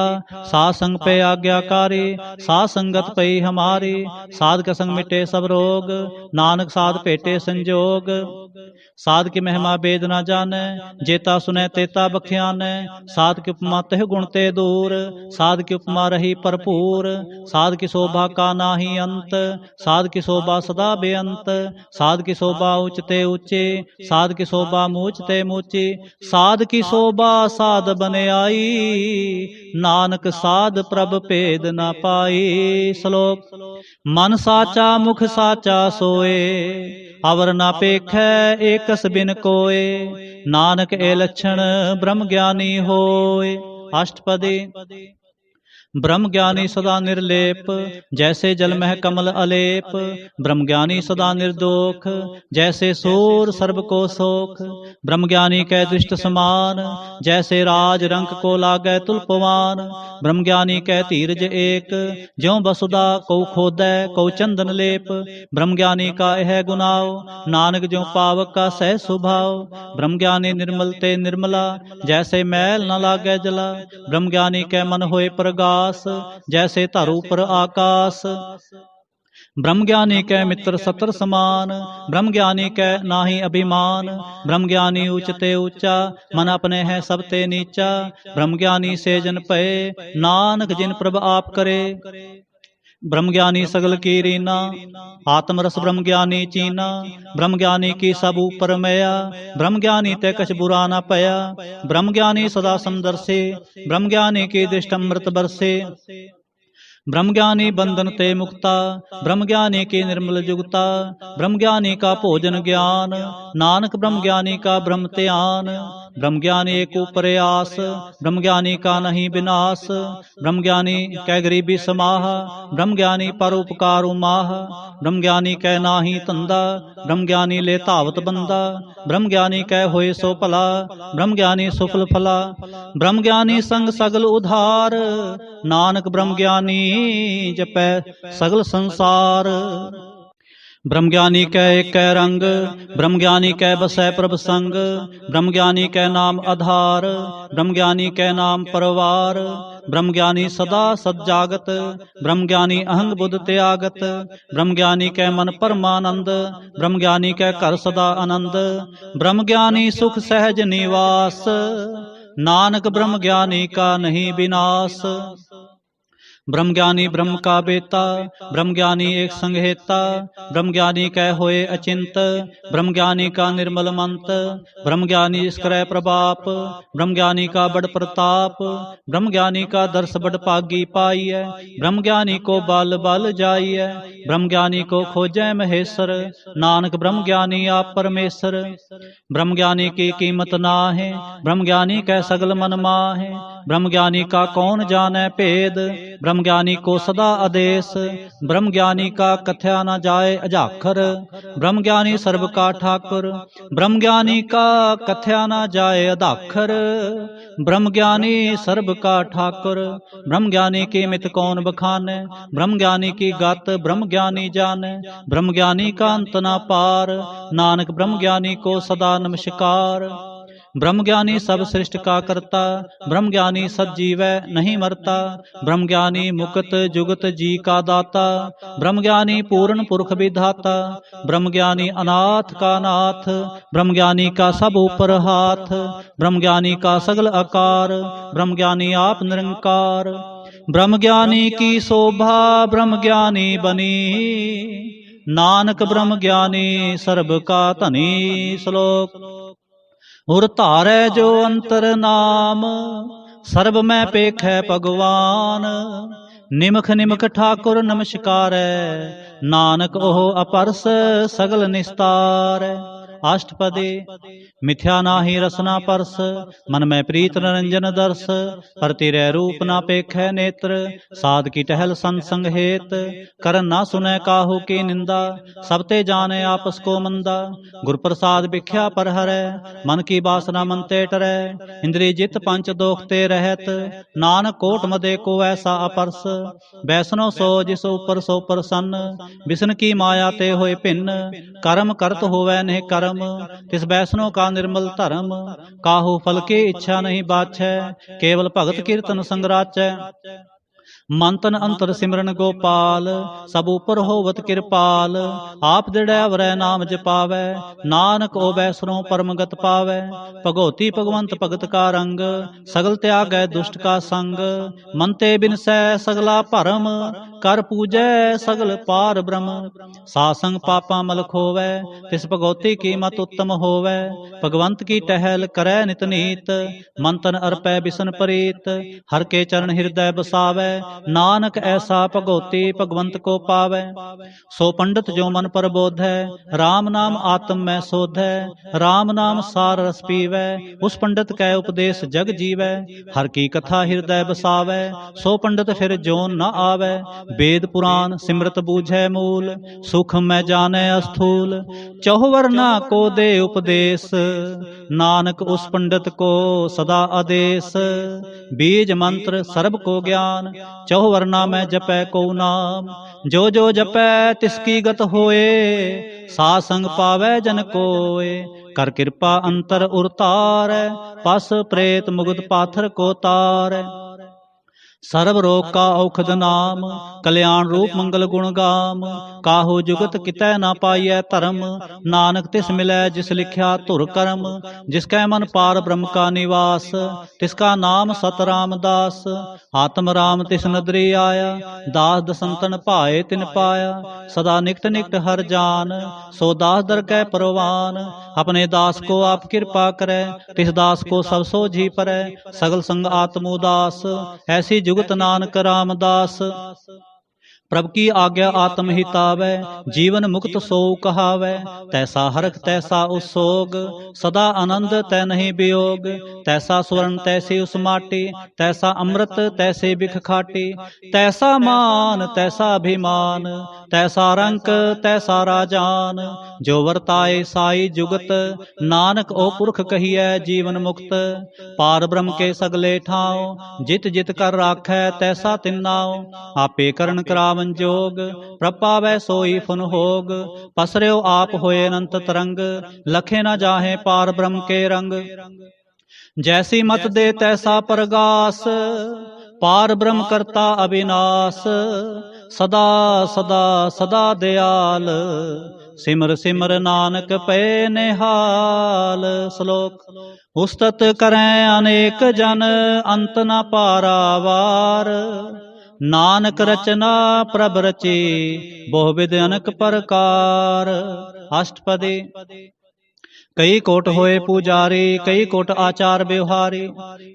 साध संग पे आज्ञाकारी, साध संगत पई हमारी। साध के संग मिटे सब रोग, नानक साध भेटे संजोग। साध की महिमा वेद न जानै, जेता सुनै तेता बख्यानै। साध की उपमा तह गुण ते दूर, साध की उपमा रही भरपूर। साध की शोभा का नाही अंत, साध की शोभा सदा बेअंत। साध की शोभा उच्च ते ऊंची, साध की शोभा मूच ते मूची। साध की शोभा साध बन आई, नानक साध प्रभ भेद न पाई। श्लोक। मन साचा मुख साचा सोए, अवर ना पेखै एकस बिन कोय। नानक ए लक्षण ब्रह्म ज्ञानी होय। अष्टपदी। ब्रह्म ज्ञानी सदा निर्लेप, जैसे जल मह कमल अलेप। ब्रह्म ज्ञानी सदा निर्दोख, जैसे सूर सर्ब को सोख। ब्रह्म ज्ञानी कै दृष्ट समान, जैसे राज रंक को लागै तुल्पवान। ब्रह्म ज्ञानी कै धीरज एक, ज्यों वसुधा को खोदै को चंदन लेप। ब्रह्म ज्ञानी का यह गुनाओ, नानक ज्यों पावक का सह सुभाव। ब्रह्म ज्ञानी निर्मल ते निर्मला, जैसे मैल न लागै जला। ब्रह्म ज्ञानी कै मन होए प्रगास, जैसे धरु पर आकाश। ब्रह्म ज्ञानी कै मित्र सतर समान, ब्रह्म ज्ञानी कै नाही अभिमान। ब्रह्म ज्ञानी ऊंचते ऊंचा, मन अपने है सब ते नीचा। ब्रह्म ज्ञानी से जन पए, नानक जिन प्रभ आप करे। ब्रह्म ज्ञानी सगल की रीना, आत्मरस ब्रह्म ज्ञानी चीना। ब्रह्म ज्ञानी की सब ऊपर मया, ब्रह्म ज्ञानी ते कछ बुरा न पया। ब्रह्म ज्ञानी सदा समदर्शी, ब्रह्म ज्ञानी की दृष्टि अमृत बरसे। ब्रह्म ज्ञानी बंधन ते मुक्ता, ब्रह्म ज्ञानी की निर्मल जुगता। ब्रह्म ज्ञानी का भोजन ज्ञान, नानक ब्रह्म ज्ञानी का ब्रह्म ध्यान। ब्रह्म ज्ञानी एक ऊपर आस, ब्रह्म ज्ञानी का नहीं विनाश। ब्रह्म ज्ञानी कै गरीबी समाह, ब्रह्म ज्ञानी परोपकार उमाह। ब्रह्म ज्ञानी कै नाही धंधा, ब्रह्म ज्ञानी ले धावत बंदा। ब्रह्म ज्ञानी कै होए सो भला, ब्रह्म ज्ञानी सुफल फला। ब्रह्म ज्ञानी संग सगल उधार, नानक ब्रह्म ज्ञानी जपै सगल संसार। ब्रह्म ज्ञानी कै एक रंग, ब्रह्म ज्ञानी कै बसै प्रभ संग। ब्रह्म ज्ञानी कै नाम आधार, ब्रह्म ज्ञानी कै नाम परवार। ब्रह्म ज्ञानी सदा सज्जागत, ब्रह्म ज्ञानी अहंग बुध त्यागत। ब्रह्म ज्ञानी कै मन परमानंद, ब्रह्म ज्ञानी कै घर सदा आनंद। ब्रह्म ज्ञानी सुख सहज निवास, नानक ब्रह्म ज्ञानी का नहीं विनाश। ब्रह्म ज्ञानी ब्रह्म का बेता, ब्रह्म ज्ञानी एक संघेता। ब्रह्म ज्ञानी कै होए अचिंत, ब्रह्म ज्ञानी का निर्मल मंत। ब्रह्म ज्ञानी इसकरै प्रभाप, ब्रह्म ज्ञानी का बड़ प्रताप। ब्रह्म ज्ञानी का दर्श बड़ पागी पाइय, ब्रह्म ज्ञानी को बल बल जाइय। ब्रह्म ज्ञानी को खोजै महेश्वर, नानक ब्रह्म ज्ञानी आप परमेश्वर। ब्रह्म ज्ञानी की कीमत नाहे, ब्रह्म ज्ञानी कै सगल मन माहे। ब्रह्म ज्ञानी का कौन जानै भेद, ब्रह्म ज्ञानी को सदा आदेश। ब्रह्म ज्ञानी का कथ्या न जाए अजाखर, ब्रह्म ज्ञानी सर्व का ठाकुर। ब्रह्म ज्ञानी का कथ्या न जाए अदाखर, ब्रह्म ज्ञानी सर्व का ठाकुर। ब्रह्म ज्ञानी की मित कौन बखाने, ब्रह्म ज्ञानी की गत ब्रह्म ज्ञानी जाने। ब्रह्म ज्ञानी का अंत न पार, नानक ब्रह्म ज्ञानी को सदा नमस्कार। ब्रह्म ज्ञानी सब सृष्टि का करता, ब्रह्म ज्ञानी सज्जीवै नहीं मरता। ब्रह्म ज्ञानी मुक्त जुगत जी का दाता, ब्रह्म ज्ञानी पूर्ण पुरख विधाता। ब्रह्म ज्ञानी अनाथ का नाथ, ब्रह्म ज्ञानी का सब ऊपर हाथ। ब्रह्म ज्ञानी का सगल आकार, ब्रह्म ज्ञानी आप निरंकार। ब्रह्म ज्ञानी की शोभा ब्रह्म ज्ञानी बनी, नानक ब्रह्म ज्ञानी सर्ब का धनी। श्लोक। उर धारै जो अंतर नाम, सर्ब मैं पेखै भगवान। निमख निमख ठाकुर नमस्कारै, नानक ओह अपरस सगल निस्तार। अष्टपदी। मिथ्या नाहि रसना परस, मन में प्रीत निरंजन दर्श। प्रतिरय रूप ना पेखै नेत्र, साध की टहल संसंग हेत। करन ना सुनै काहू की निंदा, सब ते जाने आपस को मंदा। गुर प्रसाद भिख्या पर हरै, मन की बासना मन ते टरै। इंद्रिय जित पंच दोख ते रहत, नानक कोट मदे को ऐसा अपरस। वैष्णव सो जिस ऊपर सो प्रसन्न, विष्णु की माया ते होए भिन्न। कर्म करत होवै नेह कर्म, तिस वैष्णव का निर्मल धर्म। काहू फल की इच्छा नहीं बाछै, केवल भगत कीर्तन संग राचै। मन तन अंतर सिमरन गोपाल, सब उपर होवत कृपाल। आप दृढ़ वरै नाम जपावै, नानक ओ वैष्णो परम गत पावै। भगवती भगवंत भगत का रंग, सगल त्यागै दुष्ट का संग। मन ते बिनसै सगला भरम, कर पूजै सगल पार ब्रह्म। सासंग पापा मल खोवै, तिस भगवती की मत उत्तम होवै। भगवंत की टहल करै नित नीत, मन तन अर्पै बिसन प्रीत। हर के चरण हृदय बसावै, नानक ऐसा भगवती भगवंत को पावै। सो पंडित जो मन पर बोधै, राम नाम आत्म में सोधै। राम नाम सार रस पीवै, उस पंडित कै उपदेश जग जीवै। हर की कथा हृदय बसावै, सो पंडित फिर जोन न आवै। वेद पुराण सिमरत बूझै मूल, सुख में जाने अस्थूल। चौहवर्ना को दे उपदेश, नानक उस पंडित को सदा आदेश। बीज मंत्र सर्ब को ज्ञान, चौहवर्ना में जपै को नाम। जो जो जपै तिसकी गत होए, सासंग पावै जन कोय। कर कृपा अंतर उरतारै, पस प्रेत मुगद पाथर को तारै। सर्व रोग का औखद नाम, कल्याण रूप मंगल गुण गाम। काहू जुगत कितै ना पाइयै धर्म, नानक तिस मिलै जिस लिख्या धुर कर्म। जिसकै मन पार ब्रह्म का निवास, तिसका नाम सत रामदास। आत्म राम तिस नदरी आया, दास दसंतन भाए तिन पाया। सदा निकट निकट हर जान, सो दास दर कै परवान। अपने दास को आप कृपा करै, तिस दास को सब सोझी परै। सगल संग आत्म उदास, ऐसी जुगत नानक रामदास। प्रभु की आज्ञा आत्म हितावै, जीवन मुक्त सो कहावै। तैसा हरख तैसा उसोग, सदा आनंद तै नहीं वियोग। तैसा स्वर्ण तैसी उस माटी, तैसा अमृत तैसे बिख खाटी। तैसा मान तैसा अभिमान, तैसा रंक तैसा राजान। जो वर्ताए साई जुगत, नानक ओ पुरख कहिए जीवन मुक्त। पार ब्रह्म के सगले ठाव, जित जित कर राखै तैसा तिन्नाव। आपे करण करावन जोग, प्रभ पावै सोई फुन होग। पसर्यो आप होए अनंत तरंग, लखे न जाहे पार ब्रह्म के रंग। जैसी मत दे तैसा परगास, पार ब्रह्म करता अविनाश। सदा सदा सदा दयाल, सिमर सिमर नानक पे निहाल। श्लोक। उस्तत करें अनेक जन, अंत न पारावार। नानक रचना प्रभ रची, बहुविध अनक प्रकार। अष्टपदी। कई कोट होए पुजारी, कई कोट आचार व्यवहारी।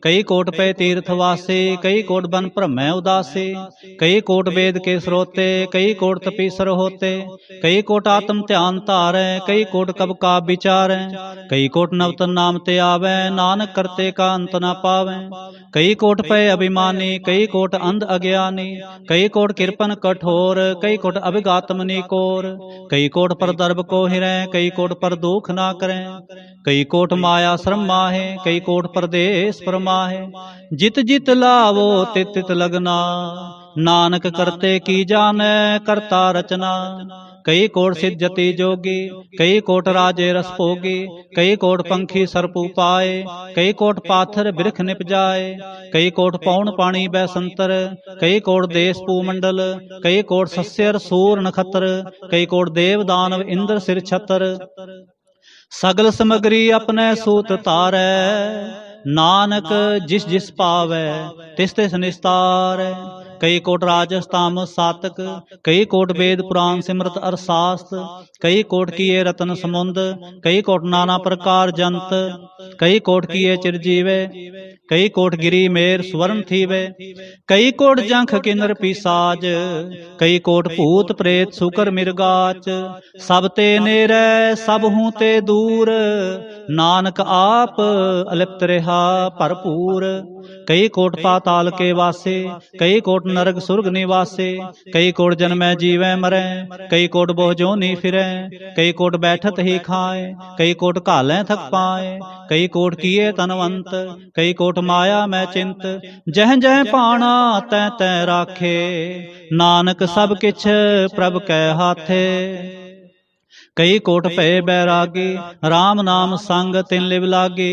कई कोट पे तीर्थवासी, कई कोट बन भ्रमै उदासी। कई कोट वेद के स्रोते, कई कोट तपीसर होते। कई कोट आत्म ध्यान धारै, कई कोट कब का विचारै। कई कोट नवतन नाम ते आवै, नानक करते का अंत न पावै। कई कोट पे अभिमानी, कई कोट अंध अज्ञानी। कई कोट कृपन कठोर, कई कोट अभिघातम निकोर। कई कोट पर दर्भ को हिरै, कई कोट पर दुख ना करें। कई कोट माया श्रम माहे, कई कोट परदेश परमाहे। जित जित लावो तित तित लगना, नानक करते की जाने करता रचना। कई कोट सिद्धति जोगी, कई कोट राजे रस भोगी। कई कोट पंखी सर्प उपाए, कई कोट पाथर बिरख निप जाए। कई कोट पौन पानी बैसंतर, कई कोट देश पूमंडल। कई कोट सस्यर सूर नखत्र, कई कोट देव दानव इंद्र सिर छतर। सगल समग्री अपने सूत तारै, नानक जिस जिस पावै तिस तिस निस्तारै। कई कोट राजस तामस सातक, कई कोट वेद पुराण सिमरत अरशास्त्र, कई कोट किए रतन समुंद, कई कोट नाना प्रकार जंत, कई कोट किए चिरजीवे, कई कोट गिरी मेर स्वर्ण थीवे, कई कोट जंख किन्नर पिसाज, कई कोट भूत प्रेत सुकर मिर्गाच, सब ते नेरै सब हूँ ते दूर, नानक आप अलिप्त रहा भरपूर। कई कोट पाताल के वासे, कई कोट नरक सुर्ग निवासे, कई कोट जन्मै जीवै मरै, कई कोट बोह जोनी फिरै, कई कोट बैठत ही खाए, कई कोट घालै थक पाए, कई कोट किए तनवंत, कई कोट माया मैं चिंत, जह जह पाना तै तै राखे, नानक सब किछ प्रभ कै हाथे। कई कोट भय बैरागी, राम नाम संग तिन लिव लागे,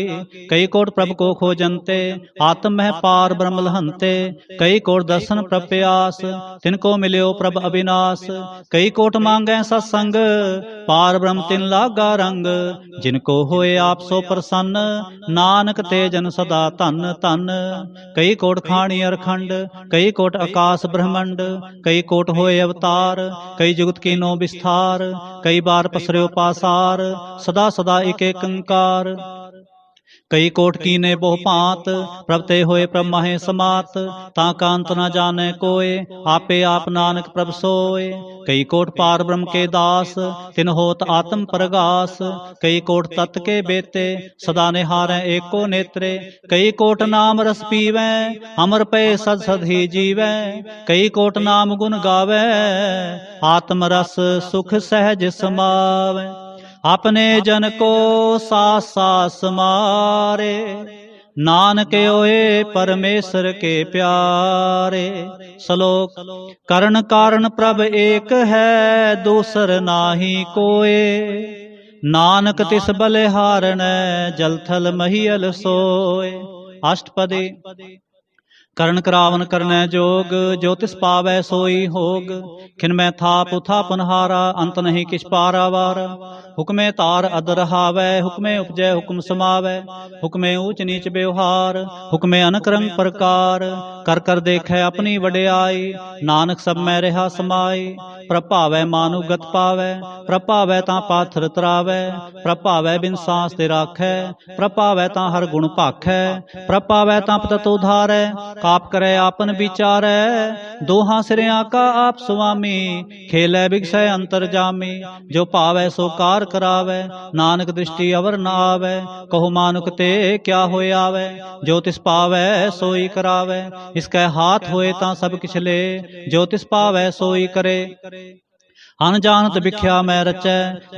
कई कोट प्रभ को खोजंते, आत्म मह पार ब्रह्म लहंते, कई कोट दर्शन प्रभ प्यास, तिनको मिल्यो प्रभ अविनाश, कई कोट मांगै सत्संग, पार ब्रह्म तिन लागा रंग, जिनको होए आप सो प्रसन्न, नानक ते जन सदा धन धन। कई कोट खाणी अरखंड, कई कोट आकाश ब्रह्मंड, कई कोट होए अवतार, कई जुगत कीनो विस्तार, कई बार पसर्यो पासार, सदा सदा एक अंकार। कई कोट कीने बहु भांत, प्रभ ते होए प्रभ माहे समात, ताका अंत न जाने कोय, आपे आप नानक प्रभ सोय। कई कोट पार ब्रह्म के दास, तिन होत आत्म प्रगास, कई कोट तत् के बेते, सदा निहारै एको नेत्रे, कई कोट नाम रस पीवै, अमर पे सद सद ही जीवै, कई कोट नाम गुण गावै, आत्म रस सुख सहज समावै। अपने जन को सास सास मारे, नानक होए परमेश्वर के प्यारे। श्लोक। करण कारण प्रभ एक है, दूसर नाहि कोय, नानक तिस बलिहारण जल थल महियल सोय। अष्टपदी। करण करावन करनै जोग, जो तिस पावै सोई होग, खिन मैं थाप उथापन हारा, अंत नहीं किछ पारावार। हुक्मे तार अद रहावै, हुक्मे उपजै हुक्म समावै, हुक्मे ऊंच नीच व्यवहार, हुक्मे अनक रंग प्रकार, कर कर देखै अपनी वड्याई, नानक सब मैं रहा समाई। प्रभावै मानु गत पावै, प्रभावै तां पाथर तरावै, प्रभावै बिन सांस ते राखै, प्रभावै तां हर गुण भाखै, प्रभावै तां पतत उधारै, आप करे आपन विचारै, दोहां सिरिया का आप स्वामी, खेलै बिगसै अंतर जामी, जो पावै सो कार करावै, नानक दृष्टि अवर न आवै, कहो मानुक ते क्या होय आवै, जो तिस पावै सोई करावै, इसकै हाथ होए तां सब किछ ले, जो तिस पावै सोई करे। अनजानत बिख्या मैं रचै,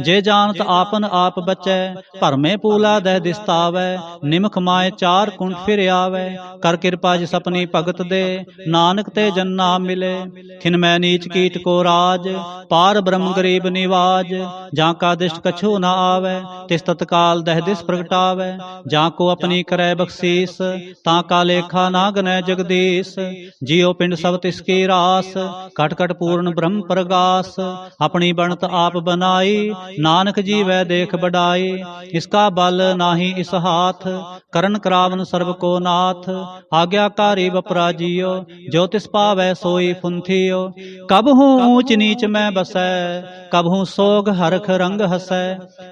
जे जानत आपन आप बचै, भरमे पूला दह दिसतावै, निमख माए चार कुंठ फिर आवै, कर कृपा जिस अपनी भगत दे, नानक ते जन नाम मिले। खिन मैं नीच कीट को राज, पार ब्रह्म गरीब निवाज, जाका दिष्ट कछु न आवै, तिस तत्काल दह दिस प्रगटावै, जाको अपनी करै बख्शीस, ताका लेखा ना गनै जगदीश, जियो पिंड सब तिसकी रास, कट कट पूर्ण ब्रह्म प्रगास, अपनी बनत आप बनाई, नानक जीवै देख बढ़ाई, इसका बल नाही इस हाथ, करण करावन सर्व को नाथ, आज्ञाकारी बपराजियो, जो तिस पावै सोई फुंथियो, कबहू ऊंच नीच में बसै, कबहू सोग हरख रंग हसै,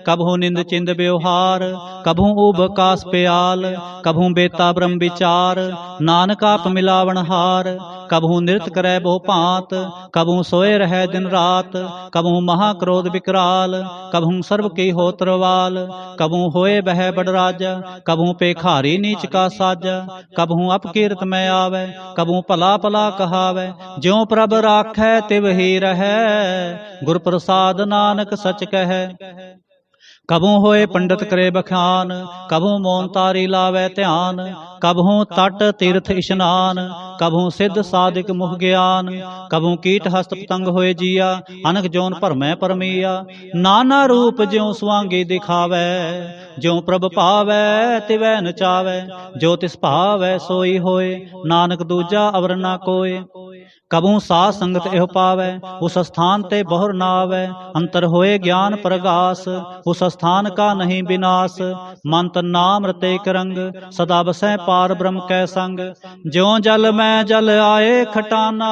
कबहू निंद चिंद व्यवहार, कबहू उब कास प्याल, कबहू बेता ब्रह्म विचार, नानक आप मिलावन हार, कबहू नृत्य करै बहु भांत, कबहू सोए रहै दिन रात, कबहू महाक्रोध विकराल, कबहू सर्व की होत्रवाल, कबहू होए बह बड़ राजा, कबहू पेखारी नीच का साजा, कबहू अपकीर्त में आवे, कबहू भला भला कहावे, ज्यों प्रभ राखै तिव ही रहै, गुर प्रसाद नानक सच कहै। कबहू होए पंडित करे बखान, कबहू मौन तारी लावे ध्यान, कबहू तट तीर्थ इशनान, कबहू सिद्ध साधिक मुख ज्ञान, कबहू कीट हस्त पतंग होए जिया, अनक जोन भरमै परमिया, नाना रूप ज्यों सुआंगी दिखावै, ज्यों प्रभ पावै तिवै नचावै, जो तिस भावै सोई होए, नानक दूजा अवर ना कोय। कबू साध संगत एह पावै, उस स्थान ते बहुर न आवै। अंतर होए ज्ञान प्रगास, उस स्थान का नहीं विनाश। मंत्र नाम रते रंग, सदा बसै पार ब्रह्म कै संग। ज्यों जल में जल आए खटाना,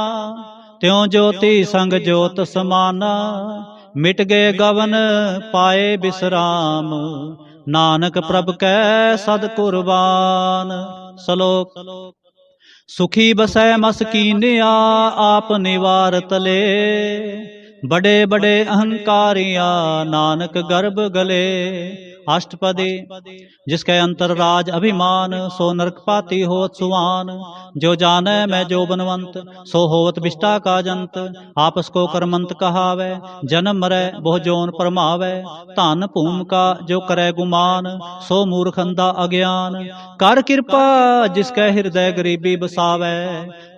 त्यों ज्योति संग ज्योत समाना। मिट गए गवन पाए विश्राम, नानक प्रभ कै सद कुर्बान। श्लोक। सुखी बसै मस्कीनिया, आप निवार तले। बड़े बड़े अहंकारिया, नानक गर्भ गले। अष्टपदी। जिसके अंतर राज अभिमान, सो नरक पाती होत सुवान। जो जाने मैं जो बनवंत, सो होवत विष्टा का जंत। आपस को करमंत कहावै, जन्म मरै बहु जोन परमावै। धन भूम का जो करे गुमान, सो मूर्ख अंधा अज्ञान। कर कृपा जिसके हृदय गरीबी बसावै,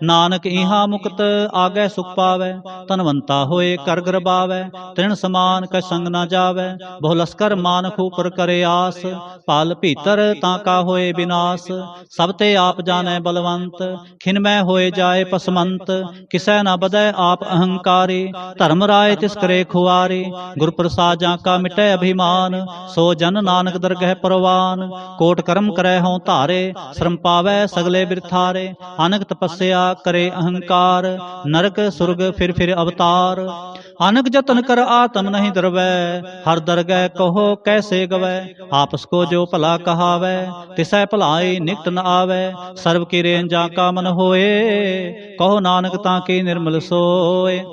नानक इहा मुक्त आगे सुख पावै। धनवंता होए कर गरबावै, तृण समान कै संग न जावै। बहु लश्कर मानख ऊपर करे आस, पाल भीतर ताका होए विनाश। सब ते आप जाने बलवंत, खिनमय होए जाए पसमंत। किसै न बदै आप अहंकारी, धर्म राय तिस करे खुआरी। गुर प्रसाद जाका मिटै अभिमान, सो जन नानक दरगह परवान। कोट कर्म करे हों धारे, श्रम पावै सगले बिरथारे। अनक तपस्या करे अहंकार, नरक सुरग फिर अवतार। अनक जतन कर आत्म नहीं दरवै, हर दरगह कहो कैसे गवै। आपस को जो भला कहावै, तिसै भलाई निकट न आवै। सर्व की रेन जाका मन होए, कहो नानक ताकी निर्मल सोए।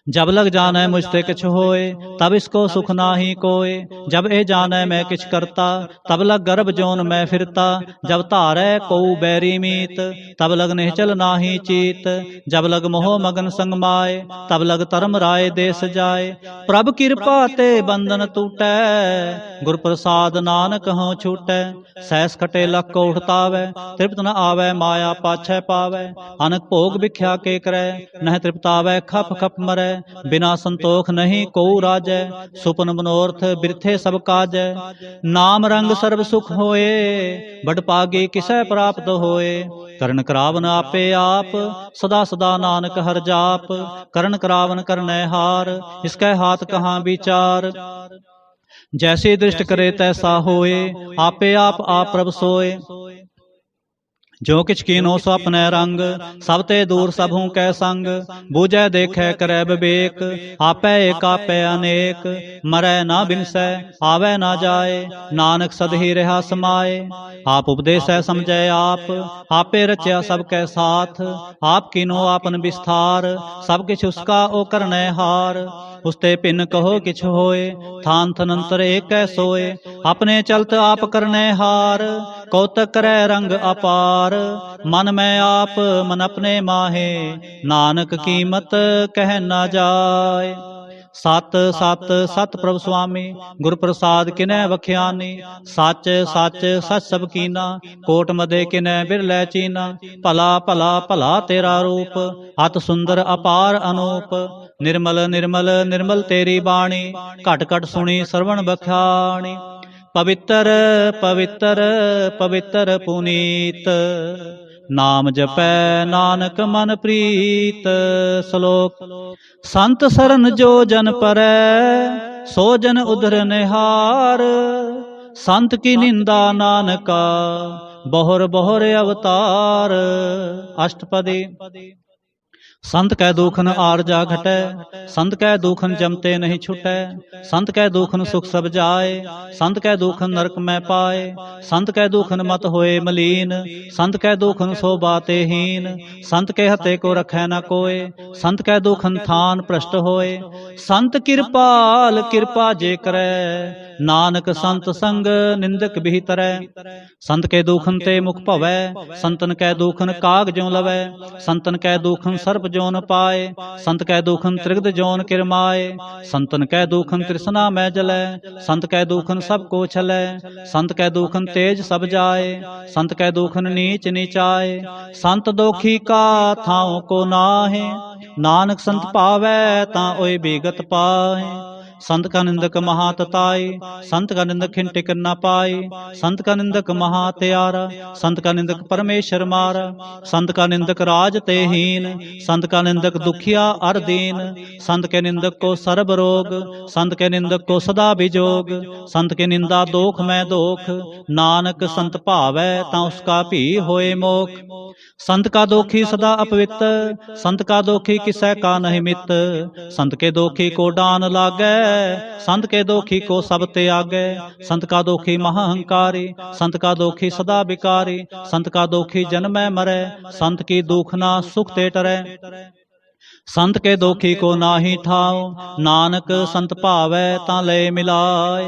जब लग जाने मुझते किछ होए, तब इसको सुख नाही कोय। जब ए जाने मैं किछ करता, तब लग गर्भ जोन मैं फिरता। जब धारै कोउ बैरी मीत, तब लग निश्चल नाही चीत। जब लग मोह मगन संग माए, तब लग धर्म राय देश जाए। प्रभ कृपा ते बंधन टूटै, गुर प्रसाद नानक हों छूटै। सहस खटे लख को उठतावै, तृप्त न आवै माया पाछै पावै। अनक भोग भिख्या के करै, नह तृप्तावै खप खप मरै। बिना संतोख नहीं को राजै, सुपन मनोरथ बिरथे सब काजै। नाम रंग सर्व सुख होए, बड़ पागी किसै प्राप्त होए। करण करावन आपे आप, सदा सदा नानक हर जाप। करण करावन करनै हार, इसकै हाथ कहाँ विचार। जैसी दृष्ट करे तैसा होए, आपे आप प्रभ सोए। जो किछ कीनो सो अपने रंग, सब ते दूर सबहू कै संग। बूझै देखै करै विवेक, आपै एक आपै अनेक। मरै ना बिनसै आवै ना जाए, नानक सद ही रहा समाए। आप उपदेसै समझै आप, आपे रचया सब कै साथ। आप कीनो आपन विस्तार, सब किछ उसका ओ करनै हार। उसते भिन्न कहो किछ होए, थान थनंतर एक कै सोए। अपने चलत आप करनै हार, कौतक करै रंग अपार। मन में आप मन अपने माहे, नानक कीमत कह न जाए। सत सत सत प्रभु स्वामी, गुर प्रसाद किनै बख्यानी। सच सच सच सब कीना, कोट मदे किनै बिरलै चीना। भला भला भला तेरा रूप, अत सुंदर अपार अनूप। निर्मल निर्मल निर्मल तेरी बाणी, घट घट सुनी श्रवण बखानी। पवित्र पवित्र पवित्र पुनीत, नाम जपै नानक मन प्रीत। श्लोक। संत सरन जो जन परै, सो जन उधर निहार। संत की निंदा नानका, बहुर बहुर अवतार। अष्टपदी। संत कै दूखन आरजा घटै, संत कै दूखन जमते नहीं छुटै। संत कै दूखन सुख सब जाए, संत कै दूखन नरक में पाए। संत कै दूखन मत होए मलीन, संत कै दूखन शोभा ते हीन। संत के हते को रखै न कोय, संत कै दूखन थान भ्रष्ट होए। संत कृपाल कृपा जे करै, नानक संत संग निंदक बिहि तरै। संत के दूखन ते मुख भवै, संतन कै दूखन काग ज्यों लवै। संतन कै दूखन सर्प जोन पाए, संत कै दूखन त्रिगद जोन किरमाए। संतन कै दूखन तृष्णा में जलै, संत कै दूखन सब को छलै। संत कै दूखन तेज सब जाए, संत कै दूखन नीच नीचाए। संत दोखी का थाओ को नाहे, नानक संत पावै तां ओय विगत पाहे। संत का निंदक महातताई, संत का निंदक खिन टिक न पाए। संत का निंदक महात्यारा, संत का निंदक परमेश्वर मारा। संत का निंदक राज ते हीन, संत का निंदक दुखिया अर दीन। संत के निंदक को सर्ब रोग, संत के निंदक को सदा विजोग। संत की निंदा दोख में दोख, नानक संत भावै ता उसका भी होए मोख। संत का दोखी सदा अपवित्र, संत का दोखी किसै का नहीं मित। संत के दोखी को डान लागै, संत के दोखी को सब त्यागै। संत का दोखी महाहंकारी, संत का दोखी सदा विकारी। संत का दोखी जन्मै मरै, संत की दुख ना सुख ते टरै। संत के दोखी को नाहि ठाओ, नानक संत भावै तां ले मिलाए।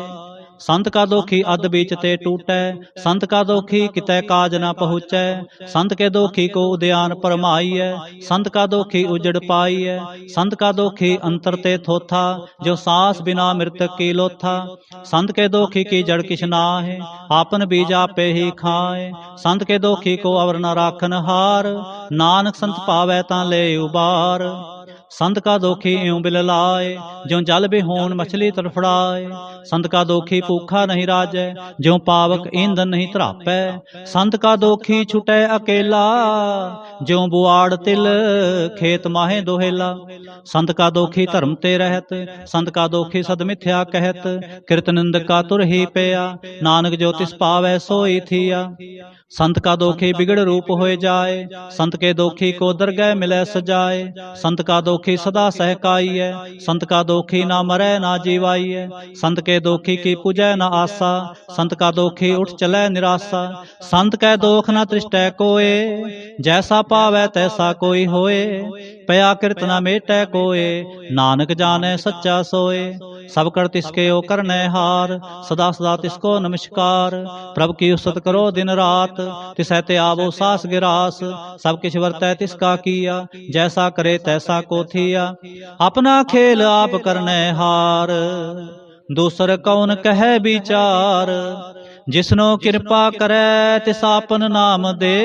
संत का दोखी अध बीच ते टूटै, संत का दोखी कितै काज न पहुँचै। संत के दोखी को उद्यान परमाइयै, संत का दोखी उजड़ पाइयै। संत का दोखी अंतर ते थोथा, जो सांस बिना मृतक की लोथा। संत के दोखी की जड़ किछ नाहि, आपन बीज आपे ही खाए। संत के दोखी को अवर न राखन हार, नानक संत पावै तां ले उबार। संत का दोखी यूं बिल लाए, ज्यों जल बिहोन मछली तड़फड़ाए। संत का दोखी भूखा नहीं राजै, ज्यों पावक ईंधन नहीं तरापै। संत का दोखी छुटै अकेला, ज्यों बुआड़ तिल खेत माहे दोहेला। संत का दोखी धर्म ते रहत, संत का दोखी सद मिथ्या कहत। कृत निंदक का तुर ही पेया, नानक जो तिस पावै सोई थिया। संत का दोखी बिगड़ रूप होए जाए, संत के दोखी को दरगह मिलै सजाए। संत का दोखी सदा सहकाइयै, संत का दोखी ना मरै ना जीवाइयै। संत के दोखी की पूजै न आसा, संत का दोखी उठ चलै निराशा। संत कै दोख न त्रिष्टै कोय, जैसा पावै तैसा कोई होए। पया कृत न मेटै कोय, नानक जानै सच्चा सोए। सब कर तिसके ओ करनै हार, सदा सदा तिसको नमस्कार। प्रभु की उस्तत करो दिन रात, तिसै ते आवो सास गिरास। सब किछ वर्तै तिसका किया, जैसा करे तैसा को थिया। अपना खेल आप करनै हार, दूसर कौन कहे विचार। जिसनो कृपा करै तिस आपन नाम दे,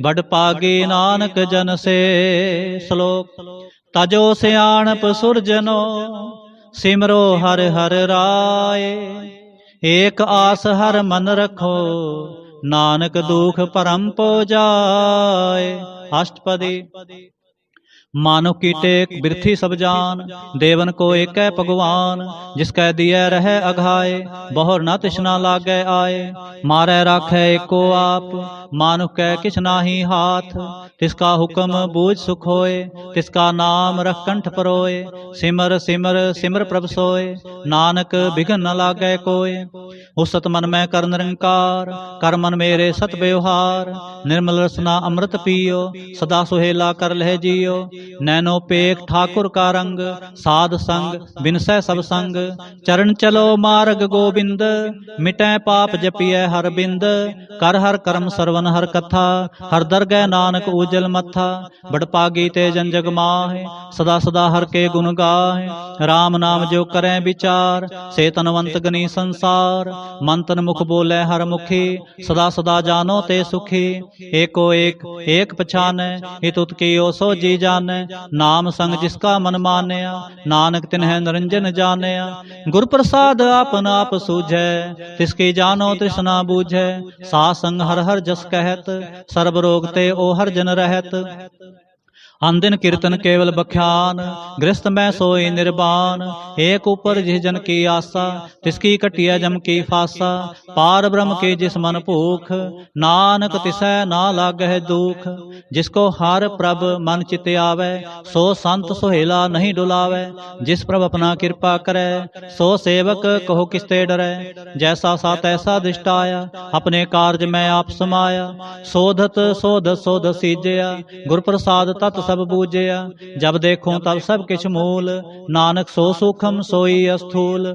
बड़ पागी नानक जन से। श्लोक। तजो सियाणप सुरजनो, सिमरो हर हर राय। एक आस हर मन रखो, नानक दुख परम पो जाए। अष्टपदी। मानो की टेक बिरथी सब जान, देवन को एक भगवान। जिसकै दिए रहे अघाए, बहुर न तिसना लागे आए। मारै राखै एको आप, मानुख कै किछ नाहि हाथ। तिसका हुक्म बूझ सुख होए, तिसका नाम रख कंठ परोए। सिमर सिमर सिमर प्रभ सोए, नानक बिघन न लागे कोय। उसत मन में कर निरंकार, कर मन मेरे सत व्यवहार। निर्मल रसना अमृत पियो, सदा सुहेला कर लह जियो। नैनो पेख ठाकुर का रंग, साध संग बिनसै सब संग। चरण चलो मार्ग गोबिंद, मिटै पाप जपिय हर बिंद। कर हर कर्म सरवन हर कथा, हर दरगह नानक उजल मथा। बड़ पागी ते जन जग माहे, सदा सदा हर के गुण गाहे। राम नाम जो करें विचार, से तनवंत गनी संसार। मंतन मुख बोले हर मुखी, सदा सदा जानो ते सुखी। एको एक एक पछानै, हित उत कियो सो जी जानै। नाम संग जिसका मन मानया, नानक तिन्है निरंजन जानया। गुर प्रसाद आपन आप सूझै, तिसकी जानो तृष्णा बूझै। सा संग हर हर जस कहत, सर्ब रोग ते ओ हर जन रहत। अंदिन कीर्तन केवल बख्यान, गृहस्थ में सोई निर्बान। एक ऊपर जिस जन की आशा, तिसकी कटिया जम की फासा। पार ब्रह्म की जिस मन भूख, नानक तिसै ना लागह दुख। जिसको हर प्रभ मन चित आवे, सो संत सुहेला नहीं डुलावे। जिस प्रभ अपना कृपा करे, सो सेवक कहो किसते डरै। जैसा सा तैसा दृष्टाया, अपने कार्य में आप समाया। शोधत शोधत शोध सीजया, गुर प्रसाद तत् सब बूझया। जब देखूं तब सब किछ मूल, नानक सो सूखम सोई अस्थूल।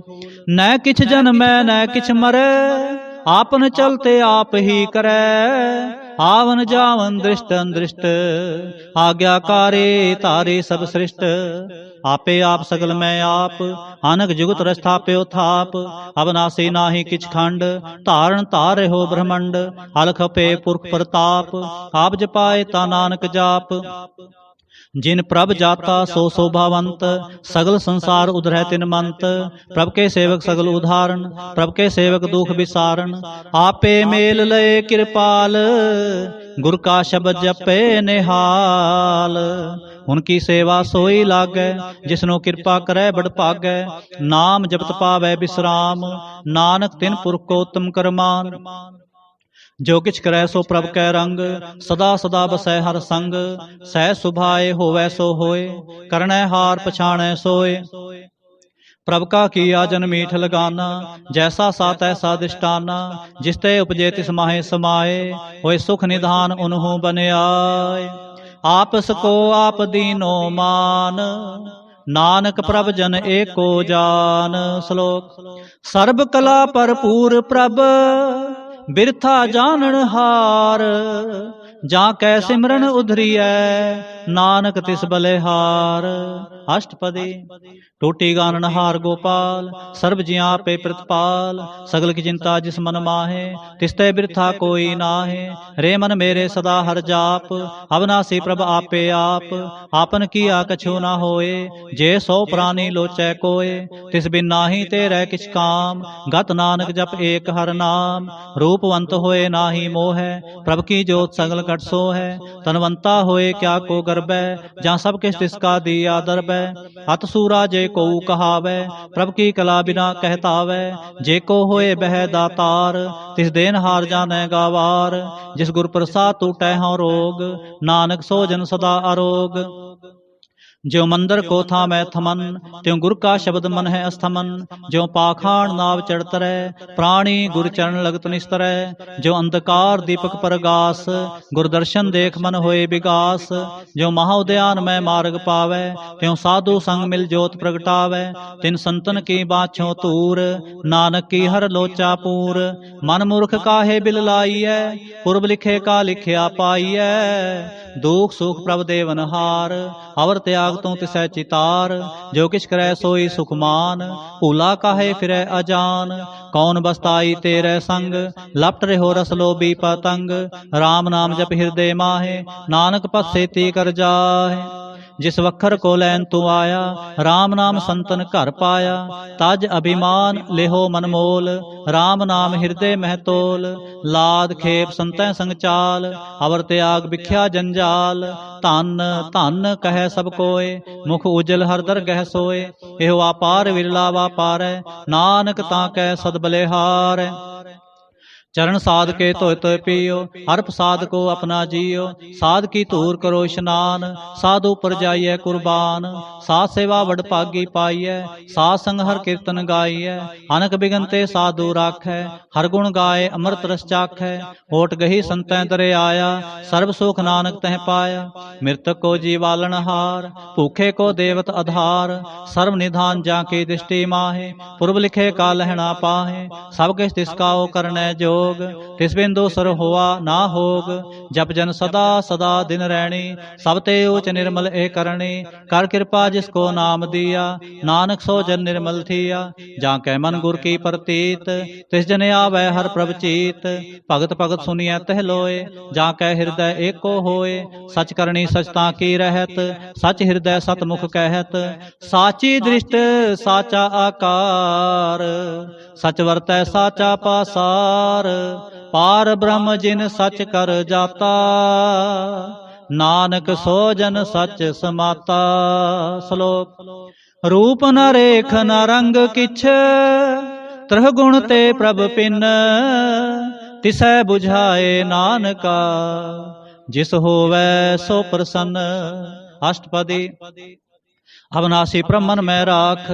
न किछ जन्मै न किछ मरै, आपन चलते आप ही करे। आवन जावन दृष्ट अनदृष्ट, आज्ञाकारी तारी सब सृष्ट। आपे आप सगल में आप, अनक जुगत रस्थाप्यो थाप। अवनाशी नाहि किछ खंड, धारण तारे हो ब्रह्मंड। अलख पे पुरख प्रताप, आप जपाए ता नानक जाप। जिन प्रभ जाता सो शोभावंत, सगल संसार उधरै तिन मंत। प्रभ के सेवक सगल उदाहरण, प्रभ के सेवक दुख विसारण। आपे मेल लय कृपाल, गुर का शब्द जपे निहाल। उनकी सेवा सोई लागै, जिसनो कृपा करै बड़ भागै। नाम जपत पावै विश्राम, नानक तिन पुरख को उत्तम करमान। जो किछ करै सो प्रभ कै रंग, सदा सदा बसै हर संग। सह सुभाए होवै सो होए, करनै हार पछाणै सोए। प्रभ का किया जन मीठ लगाना, जैसा सा तैसा दिष्टाना। जिसते उपजे तिस माहे समाए, होए सुख निधान उन्हु बन आए। आपस को आप दीनो मान, नानक प्रभ जन एको जान। श्लोक। सर्ब कला भरपूर प्रभ, बिरथा जानन हार। जाकै सिमरन उधरियै, नानक तिस बलिहार। अष्टपदी। टोटी गानन हार गोपाल, सर्ब जियां पे प्रतिपाल। सगल की चिंता जिस मन माहे, तिसते बिरथा कोई नाहे। रे मन मेरे सदा हर जाप, अविनाशी प्रभ आपे आप। आपन किया कछु ना होए, जे सौ प्राणी लोचै कोय। तिस बिन नाहि तेरै किछ काम, गत नानक जप एक हर नाम। रूपवंत होए नाहि मोहै, प्रभ की जोत सगल घट सो है। तनवंता होए क्या को गर्बै, जहाँ सब किछ तिसका दिया दरबै। अत सूरा जे को कहावै, प्रभ की कला बिना कहतावै। जे को होए बह दातार, तिस देन हार जानै गावार। जिस गुर प्रसाद टूटै हौ रोग, नानक सो जन सदा अरोग। ज्यों मंदिर को था मैं थमन, त्यों गुर का शब्द मन है अस्थमन। ज्यों पाखाण नाव चढ़तरै, प्राणी गुर चरण लगत निस्तरै। ज्यों अंधकार दीपक परगास, गुर दर्शन देख मन होए विगास। ज्यों महाउद्यान में मार्ग पावै, त्यों साधु संग मिल जोत प्रगटावै। तिन संतन की बाछों तूर, नानक की हर लोचा पूर। मन मूर्ख काहे बिल लाइयै, पूर्व लिखे का लिखिया पाइयै। दुख सुख प्रभ देवन हार, अवर त्याग तो तिसै चितार। जो किछ करै सोई सुख मान, भूला काहे फिरै अजान। कौन बसताई तेरे संग, लपट रहो रस लोभी पतंग। राम नाम जप हृदय माहे, नानक पथ सेती कर जाहे। जिस वखर को लैन तू आया, राम नाम संतन घर पाया। तज अभिमान लेहो मन मोल, राम नाम हृदय महतोल। लाद खेप संतै संग चाल, अवर त्याग बिख्या जंजाल। धन धन कह सब कोय, मुख उजल हर दरगह सोए। एहो अपार विरला वापारै, नानक ताकै सद बलिहार। चरण साध के धोय धोय पियो, हर प्रसाद को अपना जियो। साध की धूर करो स्नान, साधु पर जाइए कुर्बान। साध सेवा वड भागी पाइयै, साध संग हर कीर्तन गाइयै। अनक बिगनते साधु राखै, हर गुण गाए अमृत रस चाखै। ओट गही संतै दरे आया, सर्ब सुख नानक तह पाया। मृतक को जीवालन हार, भूखे को देवत आधार। सर्व निधान जाकी दृष्टि माहे, पूर्व लिखे का लहना पाहे। सब किछ तिसका ओ करनै जोग, तिस बिन दोसर होआ ना होग। जप जन सदा सदा दिन रैणी, सब ते ऊच निर्मल ए करणी। कर कृपा जिसको नाम दिया, नानक सो जन निर्मल थिया। जाकै मन गुर की प्रतीत, तिस जन आवे हर प्रभ चीत। भगत भगत सुनिए तह लोए, जाकै हृदय एको होए। सच करनी सचता की रहत, सच हृदय सतमुख कहत। साची दृष्ट साचा आकार, सच वरतै साचा पासार। पार ब्रह्म जिन सच कर जाता, नानक सो जन सच समाता। श्लोक। रूप न रेख न रंग किछ, त्रह गुण ते प्रभ पिन। तिसै बुझाए नानका, जिस होवै सो प्रसन्न। अष्टपदी। अविनाशी प्रभ मन में राख,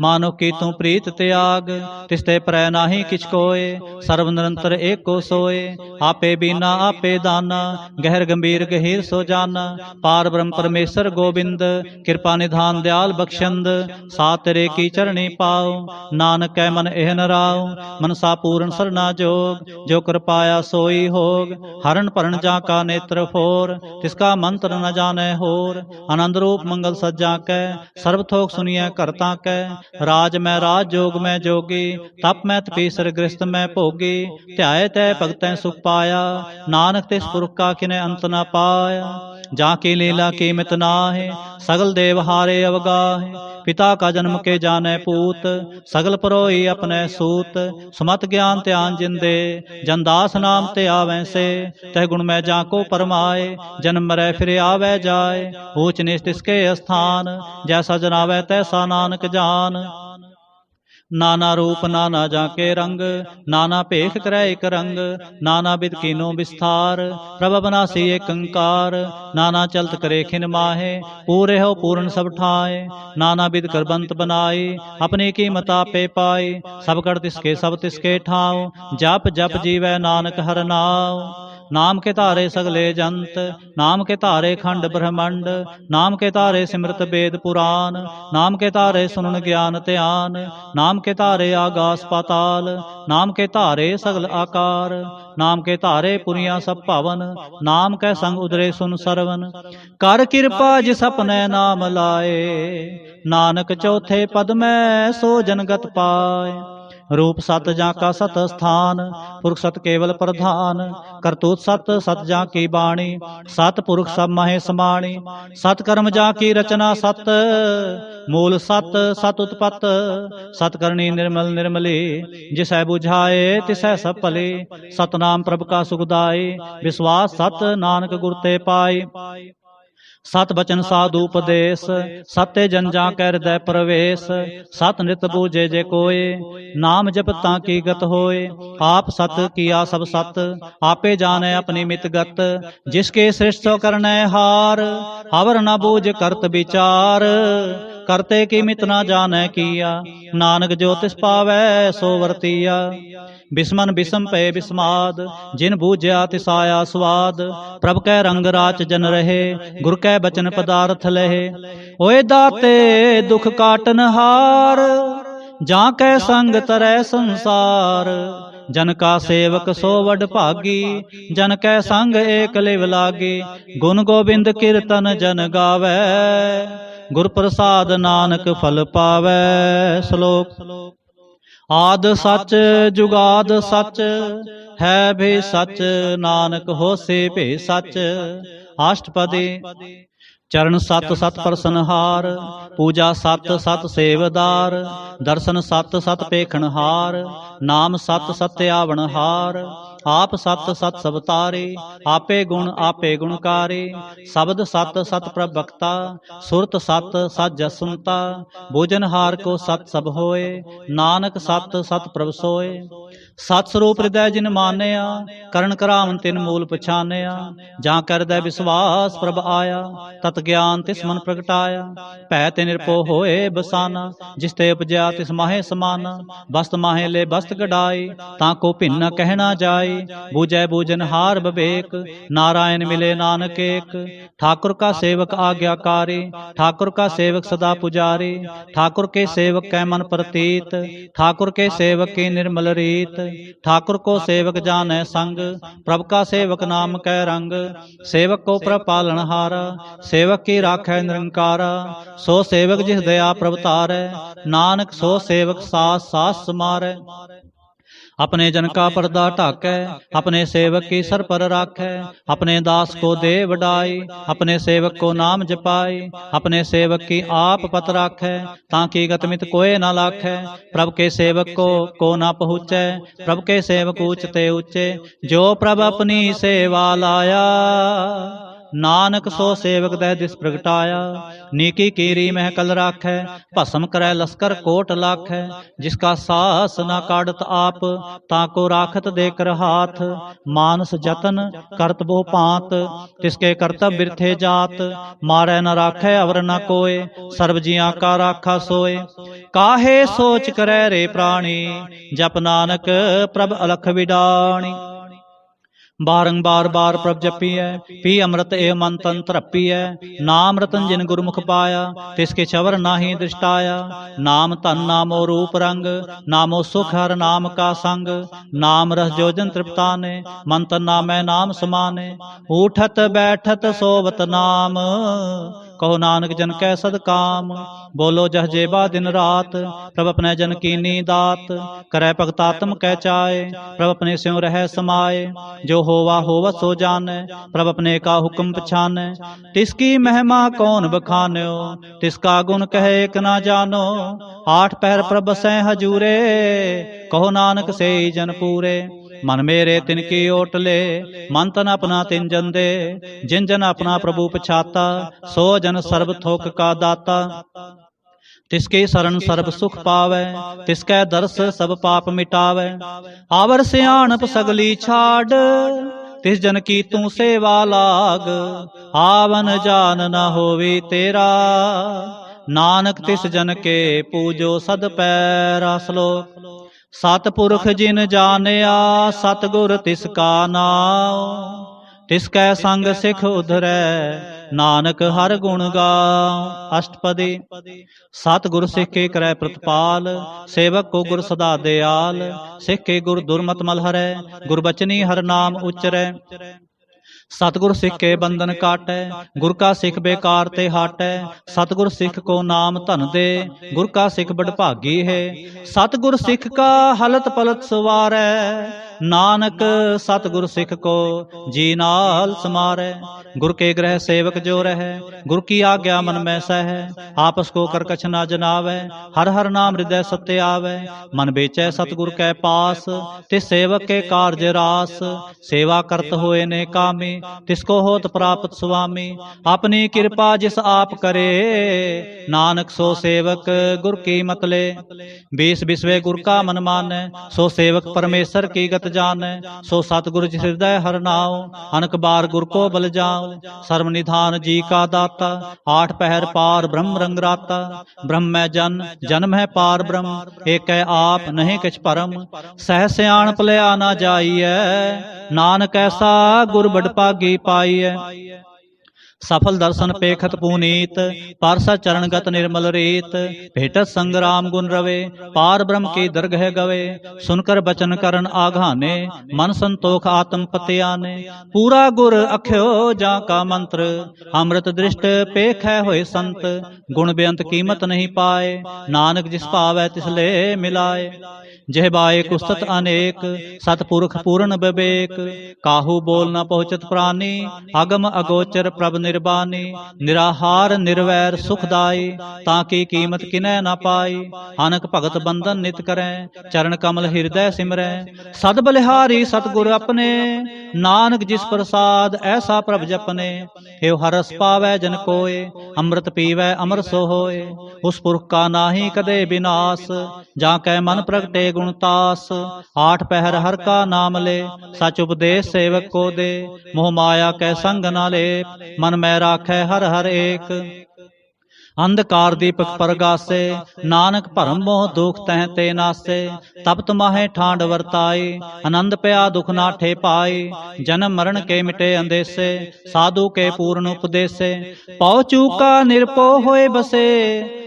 मानो की तू प्रीत त्याग। तिसते परै नाहि किछ कोय, सर्व निरंतर एको सोए। आपे बीना आपे दाना, गहर गंभीर गहीर सो जाना। पार ब्रह्म परमेश्वर गोबिंद, कृपा निधान दयाल बख्शंद। सा तेरे की चरणी पाओ, नानक कै मन एह न राओ। मनसा पूर्ण सरना जोग, जो कर पाया सोई होग। हरण भरण जा का नेत्र फोर, तिसका मंत्र न जाने होर। आनंद रूप मंगल सज्जा कै, सर्व थोक सुनिए करता कै। राज मैं राज, जोग मैं जोगी, तप मैं तपीसर गृहस्थ मैं भोगी। ध्याए तै भगतै सुख पाया, नानक तिस पुरख का किने अंत न पाया। जाकी लीला कीमत नाहे, सगल देव हारे अवगाहे। पिता का जन्म के जाने पूत, सगल परोई अपने सूत। सुमत ज्ञान ध्यान जिंदे, जनदास नाम ते आवें से। तह गुण में जाको परमाए, जन्म मरै फिर आवे जाए। ऊंच नीच तिसके स्थान, जैसा जनावे तैसा नानक जान। नाना रूप नाना जाके रंग, नाना भेख करे एक रंग। नाना बिद कीनो विस्तार, प्रभ बनासी एक अंकार। नाना चलत करे खिन माहे, पूरे हो पूर्ण सब ठाए। नाना बिद कर बंत बनाई, अपनी कीमत आपे पाई। सब कर तिसके सब तिसके ठाव, जप जप जीवै नानक हर नाव। नाम के तारे सगले जंत, नाम के तारे खंड ब्रह्मंड। नाम के तारे सिमरत वेद पुराण, नाम के तारे सुनन ज्ञान ध्यान। नाम के तारे आगास पाताल, नाम के तारे सगल आकार। नाम के तारे पुरिया सब पावन, नाम के संग उदरे सुन सरवन। कर कृपा जिस अपने नाम लाए, नानक चौथे पद में सो जनगत पाए। रूप सत जाका सत स्थान, पुरख सत केवल प्रधान। करतूत सत सत जाकी बाणी, सत पुरख सब महे समाणी। सत कर्म जाकी रचना सत, मूल सत सत उत्पत। सत करनी निर्मल निर्मली, जिसै बुझाए तिसै सब भले। सतनाम प्रभ का सुखदाई, विश्वास सत नानक गुर ते पाई। सत बचन साधु उपदेश, सत्य जन जा कै हृदय प्रवेश। सत नित बूझे जे कोय, नाम जप ताकि गत होय। आप सत किया सब सत, आपे जाने अपनी मित गत। जिसके सृष्ट सो करने हार, अवर न बूझ करत विचार। करते की मित न जाने किया, नानक जो तिस पावै सो वर्तिया। बिस्मन बिसम पे बिस्माद, जिन बूझया तिसाया स्वाद। प्रभ कै रंग राच जन रहे, गुर कै बचन पदार्थ लहे। ओए दाते दुख काटन हार, जा कै संग तरह संसार। जन का सेवक सो वड भागी, जन कै संग एक लिव लागी। गुण गोबिंद कीर्तन जन गावै, गुर प्रसाद नानक फल पावै। श्लोक। आद सच जुगाद सच, है भी सच। नानक होसे भी सच। अष्टपदी। चरण सत सत प्रसनहार, पूजा सत सत सेवदार। दर्शन सत सत पेखनहार, नाम सत सत्यावनहार। आप सत सत सब तारे, आपे गुणकारी। शब्द सत सत प्रभक्ता, सुरत सत सत जस सुनता। भोजनहार को सत सब होए, नानक सत सत प्रभ सोए। सत स्वरूप हृदय जिन मानिया, करण करावन तिन मूल पछानिया। जा कर हृदय विश्वास प्रभ आया, तत ज्ञान तिस मन प्रगटाया। भै ते निरपो होए बसाना, जिस ते उपजया तिस माहे समाना। बस्त माहे ले बस्त गढ़ाई, ताको भिन्न कहना जाई। बूझै बूझन हार बबेक, नारायण मिले नानक एक। ठाकुर का सेवक आज्ञाकारी, ठाकुर का सेवक सदा पुजारी। ठाकुर के सेवक कै मन प्रतीत, ठाकुर के सेवक की निर्मल रीत। ठाकुर को सेवक जाने संग, प्रभ का सेवक नाम कै रंग। सेवक को प्रभ पालनहारा, सेवक की राखै निरंकारा। सो सेवक जिस दया प्रभ तारै, नानक सो सेवक सास सास समारै। अपने जन का पर्दा ढाकै, अपने सेवक की सर पर राखै। अपने दास को दे वडाई, अपने सेवक को नाम जपाई। अपने सेवक की आप पत राखै, ताकि गतमित कोय न लाखै। प्रभ के सेवक को न पहुँचै, प्रभ के सेवक ऊंचते ऊंचे। जो प्रभ अपनी सेवा लाया, नानक सो सेवक दह दिस प्रगटाया। नीकी कीरी महकल राखै, भस्म करै लश्कर कोट लाखै। जिसका साहस न काढ़त आप, ताको राखत देकर हाथ। मानस जतन करत बहु पांत, तिसके कर्तव्य बिरथे जात। मारै न राखै अवर न कोय, सर्व जिया का राखा सोय। काहे सोच करै रे प्राणी, जप नानक प्रभ अलख विडाणी। बारंबार बार प्रभ जपिय, पी अमृत एव मन तन तरपिय। नाम रतन जिन गुरमुख पाया, तिसके छवर नाहि दृष्टाया। नाम तन नामो रूप रंग, नामो सुख हर नाम का संग। नाम रस जोजन तृप्ताने, मन तन नामै नाम समाने। उठत बैठत सोवत नाम, कहो नानक जन कै सद काम। बोलो जह जेबा दिन रात, प्रभ अपने जन कीनी दात। करै भगत आत्म कै चाय, प्रभ अपने स्यों रह समाये। जो होवा होवत सो जाने, प्रभ अपने का हुक्म पछाने। तिसकी महिमा कौन बखान्यो, तिसका गुण कहे एक ना जानो। आठ पहर प्रभ बसै हजूरे, कहो नानक से जन पूरे। मन मेरे तिनकी ओटले, मन तन अपना तिन जन दे। जिन जन अपना प्रभु पछाता, सो जन सर्ब थोक का दाता। तिसके शरण सर्ब सुख पावै, तिसकै दर्श सब पाप मिटावै। आवर सियाणप सगली छाड़, तिस जन की तू सेवा लाग। आवन जान न होवी तेरा, नानक तिस जन के पूजो सद पैरा। श्लोक। सतपुरख जिन जानिया, सतगुर तिसका नाम। तिसकै संग सिख उधरै, नानक हर गुण गाओ। अष्टपदी। सतगुर सिख के करै प्रतिपाल, सेवक को गुर सदा दयाल। सिख के गुर दुर्मत मल हरै, गुरबचनी हर नाम उच्चरै। सतगुर सिख के बंधन काटै, गुर का सिख बेकार ते हाटै। सतगुर सिख को नाम धन दे, गुर का सिख बड़भागी है। सतगुर सिख का हलत पलत सवारै, नानक सतगुर सिख को जी नाल समारै। गुर के ग्रह सेवक जो रहे, गुर की आज्ञा मन में सह। आपस को कर कछ ना जनावै, हर हर नाम हृदय सत्य आवै। मन बेचै सतगुर कै पास, तिस सेवक के कार्य रास। सेवा करत होए ने कामी, तिसको होत प्राप्त स्वामी। अपनी कृपा जिस आप करे, नानक सो सेवक गुर की मत ले। बीस बिसवे गुर का मन मानै, सो सेवक परमेश्वर की गत जानै। सो सतगुर जिस हृदय हर नाओ, अनक बार गुर को बल जाओ। सर्व निधान जी का दाता, आठ पहर पार ब्रह्म रंग राता। ब्रह्म है जन, जन्म है पार ब्रह्म, एक है आप नहीं किछ परम। सह सियाण पलिया ना जाइए, नानक ऐसा गुर बड़भागी पाइए। सफल दर्शन पेखत पुनीत, पारसा चरणगत निर्मल रीत। भेटत संग्राम गुण रवे, पार ब्रह्म की दरगह गवे। सुनकर बचन करन आघाने, मन संतोख आत्म पति आने। पूरा गुर अख्यो जा का मंत्र, अमृत दृष्ट पेख है होए संत। गुण बेअंत कीमत नहीं पाए, नानक जिस पावै तिस ले मिलाए। जह बाए कुस्तत अनेक, सतपुरख पूर्ण विवेक। काहू बोल न पहुँचत प्राणी, अगम अगोचर प्रभ निर्बानी। निराहार निर्वैर सुखदाई, ताकि कीमत किनै न पाई। अनक भगत बंधन नित करें, चरण कमल हृदय सिमरें। सद बलिहारी सतगुर अपने, नानक जिस प्रसाद ऐसा प्रभ जपने। एव हरस पावै जन कोय, अमृत पीवै अमर सो होय। उस पुरख का नाहि कदे विनाश, जाकै मन प्रगटे गुणतास। आठ पहर हर का नाम ले, सच उपदेश सेवक को दे। मोह माया कै संग न ले, मन में राखै हर हर एक। अंधकार दीपक परगासे, नानक भरम मोह दुख तह ते नासे। तपत माहे ठांड वरताई, आनंद पया दुख नाठे पाई। जन्म मरण के मिटे अंदेसे, साधु के पूर्ण उपदेसे। पौ चूका निरपो होए बसे,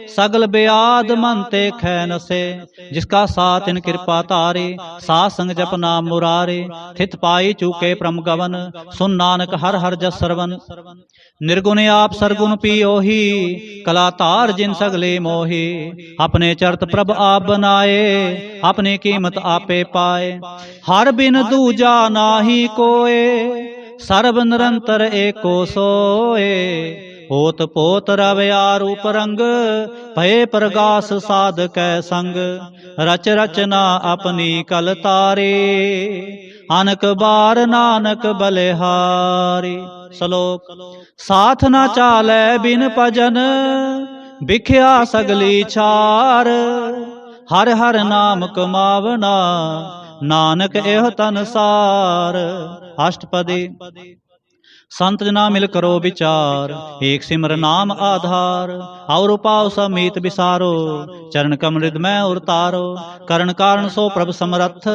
सगल ब्याद मन ते खै नसे। जिसका साथ इन कृपा तारी, साथ संग जप नाम मुरारी। थित पाई चूके प्रम गवन, सुन नानक हर हर जस सरवन। निर्गुण आप सरगुण पियोही, कला तार जिन सगले मोही। अपने चरत प्रभ आप बनाए, अपनी कीमत आपे पाए। हर बिन दूजा नाही कोय, सर्व निरंतर एको सोए। होत पोत रवि आरूप रंग, भये प्रगास साध कै संग। रच रचना अपनी कल तारे, अनक बार नानक बलिहारी। श्लोक। साथ न चालै बिन भजन, बिख्या सगली छार। हर हर नाम कमावना, नानक एह तन सार। अष्टपदी। संत जना मिल करो विचार, एक सिमर नाम आधार। और पाओ समीत विसारो, चरण कमृद में उतारो। करण कारण सो प्रभ समरथ,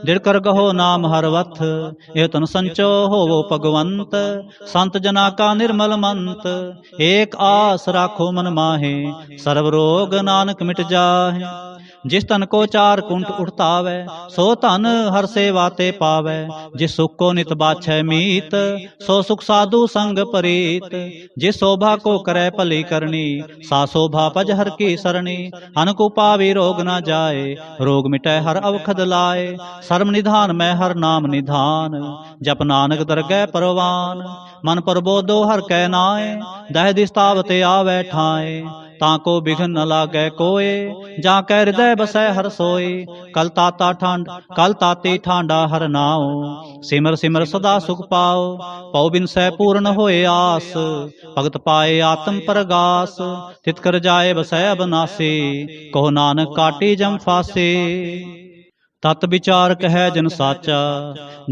दृढ़ कर गहो नाम हरवथ। एह तन संचो होवो भगवंत, संत जना का निर्मल मंत। एक आस राखो मन माहे, सर्व रोग नानक मिट जाहे। जिस तन को चार कुंठ उठतावै, सो धन हर सेवा ते पावै। जिस सुख को नित बाछै मीत, सो सुख साधु संग परीत। जिस शोभा को करे भली करनी, सा शोभा पज हर की सरणी। अनकुपावी रोग न जाए, रोग मिटै हर अवखद लाए। सर्व निधान मैं हर नाम निधान, जप नानक दरगह परवान। मन प्रबोधो हर कै नाए, दह दिस तावते आवै ठाए। ताको बिघन न लागै कोय, जाकै हृदय बसै हर सोय। कल ताती ठांडा हर नाओ, सिमर सिमर सदा सुख पाओ। पौ बिन सै पूर्ण होए आस, भगत पाए आत्म परगास। तित कर जाए बसै अबनासी, कहो नानक काटी जम फासे। तत विचार कह जन साचा,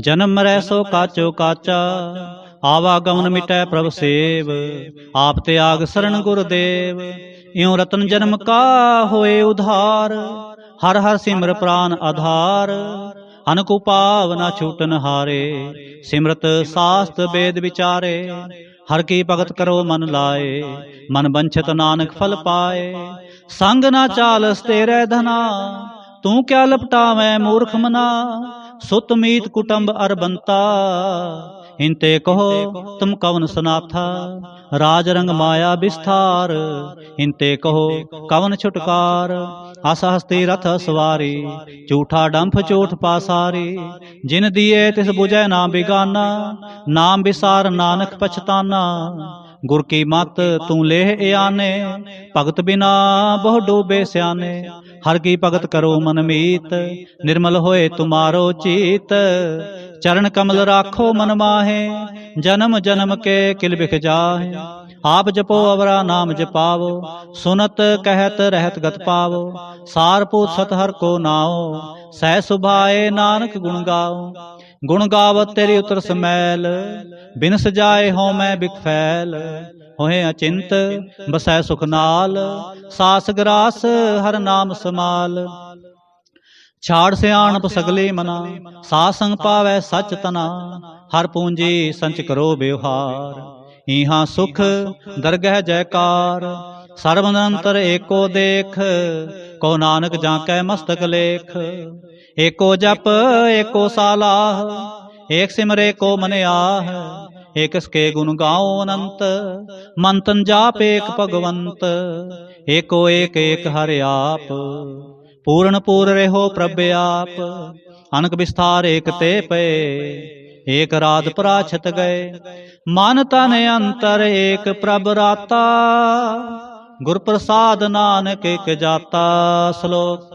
जन्म मरै सो काचो काचा। आवागमन मिटै प्रभ सेव, आप त्याग शरण गुरुदेव। इਉਂ रतन जन्म का होए उधार, हर हर सिमर प्राण आधार। अनकुपाव न छूटन हारे, सिमरत शास्त्र वेद विचारे। हर की भगत करो मन लाए, मन बंछित नानक फल पाए। संग न चालस तेरे धना, तू क्या लपटावै मूर्ख मना। सुत मीत कुटुंब अरबंता, इनते कहो तुम कवन सनाथा। राज रंग माया विस्तार, इनते कहो कवन छुटकार। आस हस्ती रथ सवारी, झूठा डंफ चोट पासारी। जिन दिए तिस बुझै ना बिगाना, नाम विसार नानक पछताना। गुर की मत तू लेह आने, भगत बिना बहु डूबे स्याने। हर की भगत करो मन मीत, निर्मल होए तुम्हारो चीत। चरण कमल राखो मन माहे, जन्म जन्म के किल बिख जाहे। आप जपो अवरा नाम जपावो, सुनत कहत रहत गत पावो। सारपूत सत हर को नाओ, सह सुभाए नानक गुण गाओ। गुण गावत तेरी उतर समैल, बिन सजाए हों मैं बिख फैल। होए अचिंत बसै सुख नाल, सास ग्रास हर नाम समाल। छाड़ सियाणप सगली मना, साध संग पावै सच तना। हर पूंजी संच करो व्यवहार, इहाँ सुख दरगह जयकार। सर्व निरंतर एको देख, को नानक जाकै मस्तक लेख। एको जप एको सालाह, एक सिमर एको मन आह। एक इसके गुण गाओ अनंत, मन तन जाप एक भगवंत। एको एक एक हरि आप, पूर्ण पूर रहो प्रभ आप। अनक विस्तार एक ते पे, एक रात पराछत गए। मन तन अंतर एक प्रभ राता, गुर प्रसाद नानक एक जाता। श्लोक।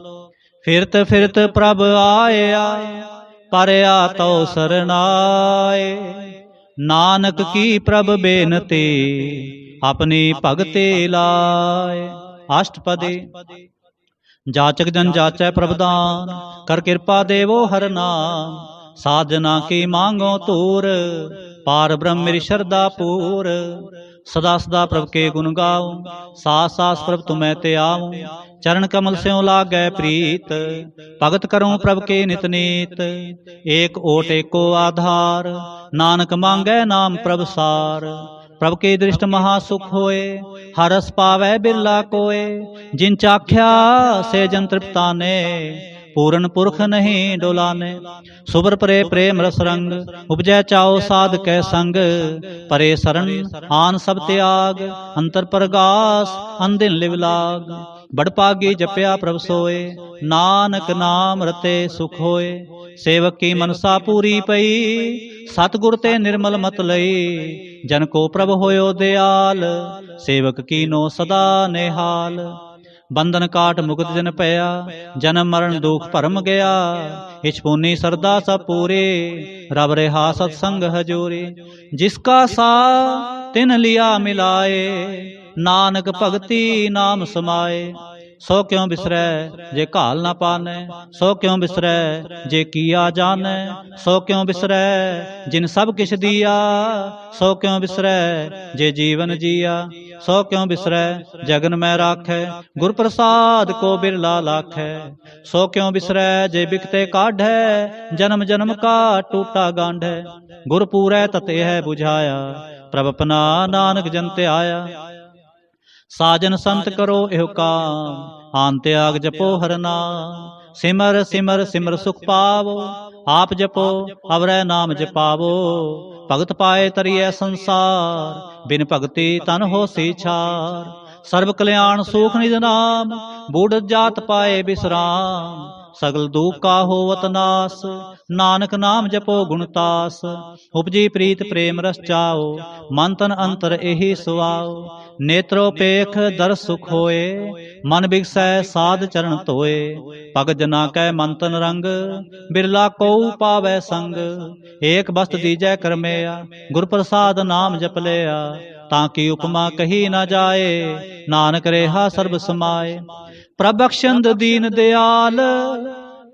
फिरत फिरत प्रभ आया, परया तो सरनाए। नानक की प्रभ बेनती, अपनी भगति लाए। अष्टपदी। जाचक जन जाचै प्रभदान, कर कृपा देवो हर नाम। साधना की मांगो तूर, पार ब्रह्म मेरी श्रद्धा पूर। सदा सदा प्रभ के गुण गाओ, सास सास प्रभ तुम्हें ते आओ। चरण कमल स्यों लागै प्रीत, भगत करूं प्रभ के नित नीत। एक ओट एको आधार, नानक मांगै नाम प्रभ सार। प्रभ की दृष्ट महासुख होए, हरस पावै बिरला कोय। जिन चाख्या से जन तृप्ताने, पूरन पुरख नहीं डोलाने। सुबर परे प्रेम रस रंग, उपजै चाओ साध कै संग। परे शरण आन सब त्याग, अंतर परगास अंदिन लिव लाग। बड़ पागी जपया प्रभ सोए, नानक नाम रते सुख होए। सेवक की मनसा पूरी पई, सतगुर ते निर्मल मत लई। जन को प्रभ होयो दयाल, सेवक कीनो सदा नेहाल। बंधन काट मुक्त जन पया, जन्म मरण दुख भरम गया। इछ पुनी सरदा सब पूरे, रब रेहा सत्संग हजूरी। जिसका सा तिन लिया मिलाए, नानक भगति नाम समाए। सो क्यों बिसरै जे घाल ना पाने, सो क्यों बिसरै जे किया जाने। सो क्यों बिसरै जिन सब किछ दिया, सो क्यों बिसरै जे जीवन जिया। सो क्यों बिसरै जगन में राखै, गुर प्रसाद को बिरला लाखै। सो क्यों बिसरै जे बिकते काढ़ै, जन्म जन्म का टूटा गांढै। गुर पूरै तते है बुझाया, प्रभ अपना नानक जन ते आया। साजन संत करो एहो काम, आन त्याग जपो हर नाम। सिमर सिमर सिमर सुख पावो, आप जपो अवरै नाम जपावो। भगत पाए तरिए संसार, बिन भगति तन हो सी छार। सर्व कल्याण सुख निज नाम, बूढ़ जात पाए विश्राम। सगल दुख का होवत नास, नानक नाम जपो गुणतास। उपजी प्रीत प्रेम रस चाओ, मन तन अंतर एहि सुआओ। नेत्रोपेख दर सुख होए, मन बिगसै साध चरण धोए। भगत जना कै मन तन रंग, बिरला को पावै संग। एक बस्त दीजै करमेया, गुर प्रसाद नाम जप लिया। ताकि उपमा कही न जाए, नानक रेहा सर्ब समाए। प्रभ बख्शंद दीन दयाल,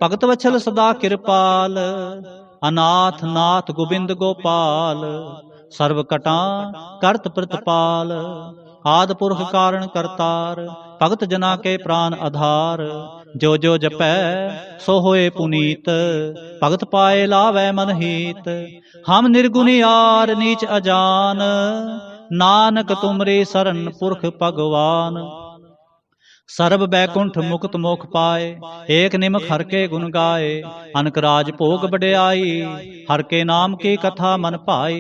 भगत वत्सल सदा कृपाल। अनाथ नाथ गोबिंद गोपाल, सर्व कटा करत प्रतिपाल। आदि पुरख कारण करतार, भगत जना के प्राण आधार। जो जो जपै सो होए पुनीत, भगत पाए लावै मन हीत। हम निर्गुण यार नीच अजान, नानक तुमरी शरण पुरख भगवान। सर्ब बैकुंठ मुक्त मोख पाए, एक निमक हर के गुण गाए। अनक राज भोग बड़ियाई, हर के नाम की कथा मन भाई।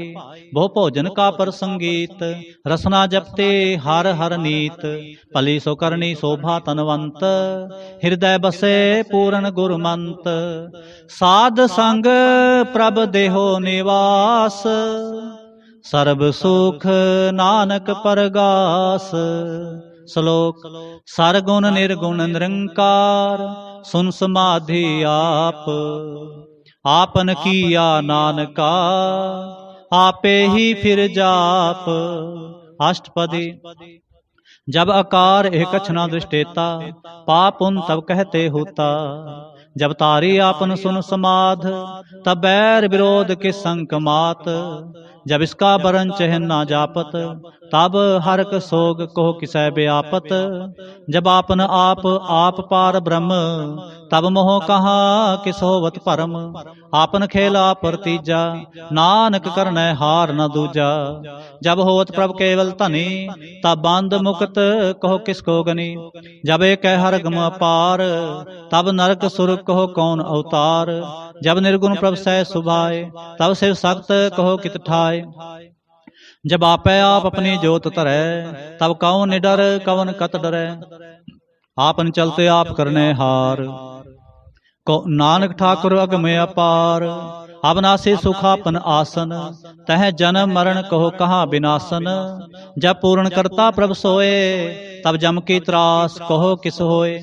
बहु भोजन का प्रसंगीत, रसना जपते हर हर नीत। भली सो करनी शोभा तनवंत, हृदय बसे पूरन गुरमंत। साध संग प्रभ देहो निवास, सर्ब सुख नानक परगास। श्लोक सरगुण निर्गुण निरंकार, सुन समाधि आप। आपन किया नानका, आपे ही फिर जाप। अष्टपदी। जब आकार एक कछना दृष्टेता, पाप उन तब कहते होता। जब तारी आपन सुन समाध, तब बैर विरोध के संक मात। जब इसका बरन चहन ना जापत, तब हरक सोग को किसै व्यापत। जब आपन आप पार ब्रह्म, तब मोह कहा किस होवत परम। आपन खेला परतीजा, नानक करनै हार न दूजा। जब होवत प्रभ केवल धनी, तब बंद मुक्त कहो किसको गनी। जब एक हर गम अपार, तब नरक सुर कहो कौन अवतार। जब निर्गुण प्रभ सह सुभाए, तब शिव सख्त कहो कित ठाए। जब आपै आप अपनी जोत धरै, तब कौन निडर कवन कत डरै। आपन चलते आप करने हार, को नानक ठाकुर अगम अपार। अविनाशी सुखापन आसन, तह जन्म मरण कहो कहाँ विनाशन। जब पूर्ण करता प्रभ सोए, तब जम की त्रास कहो किस होए।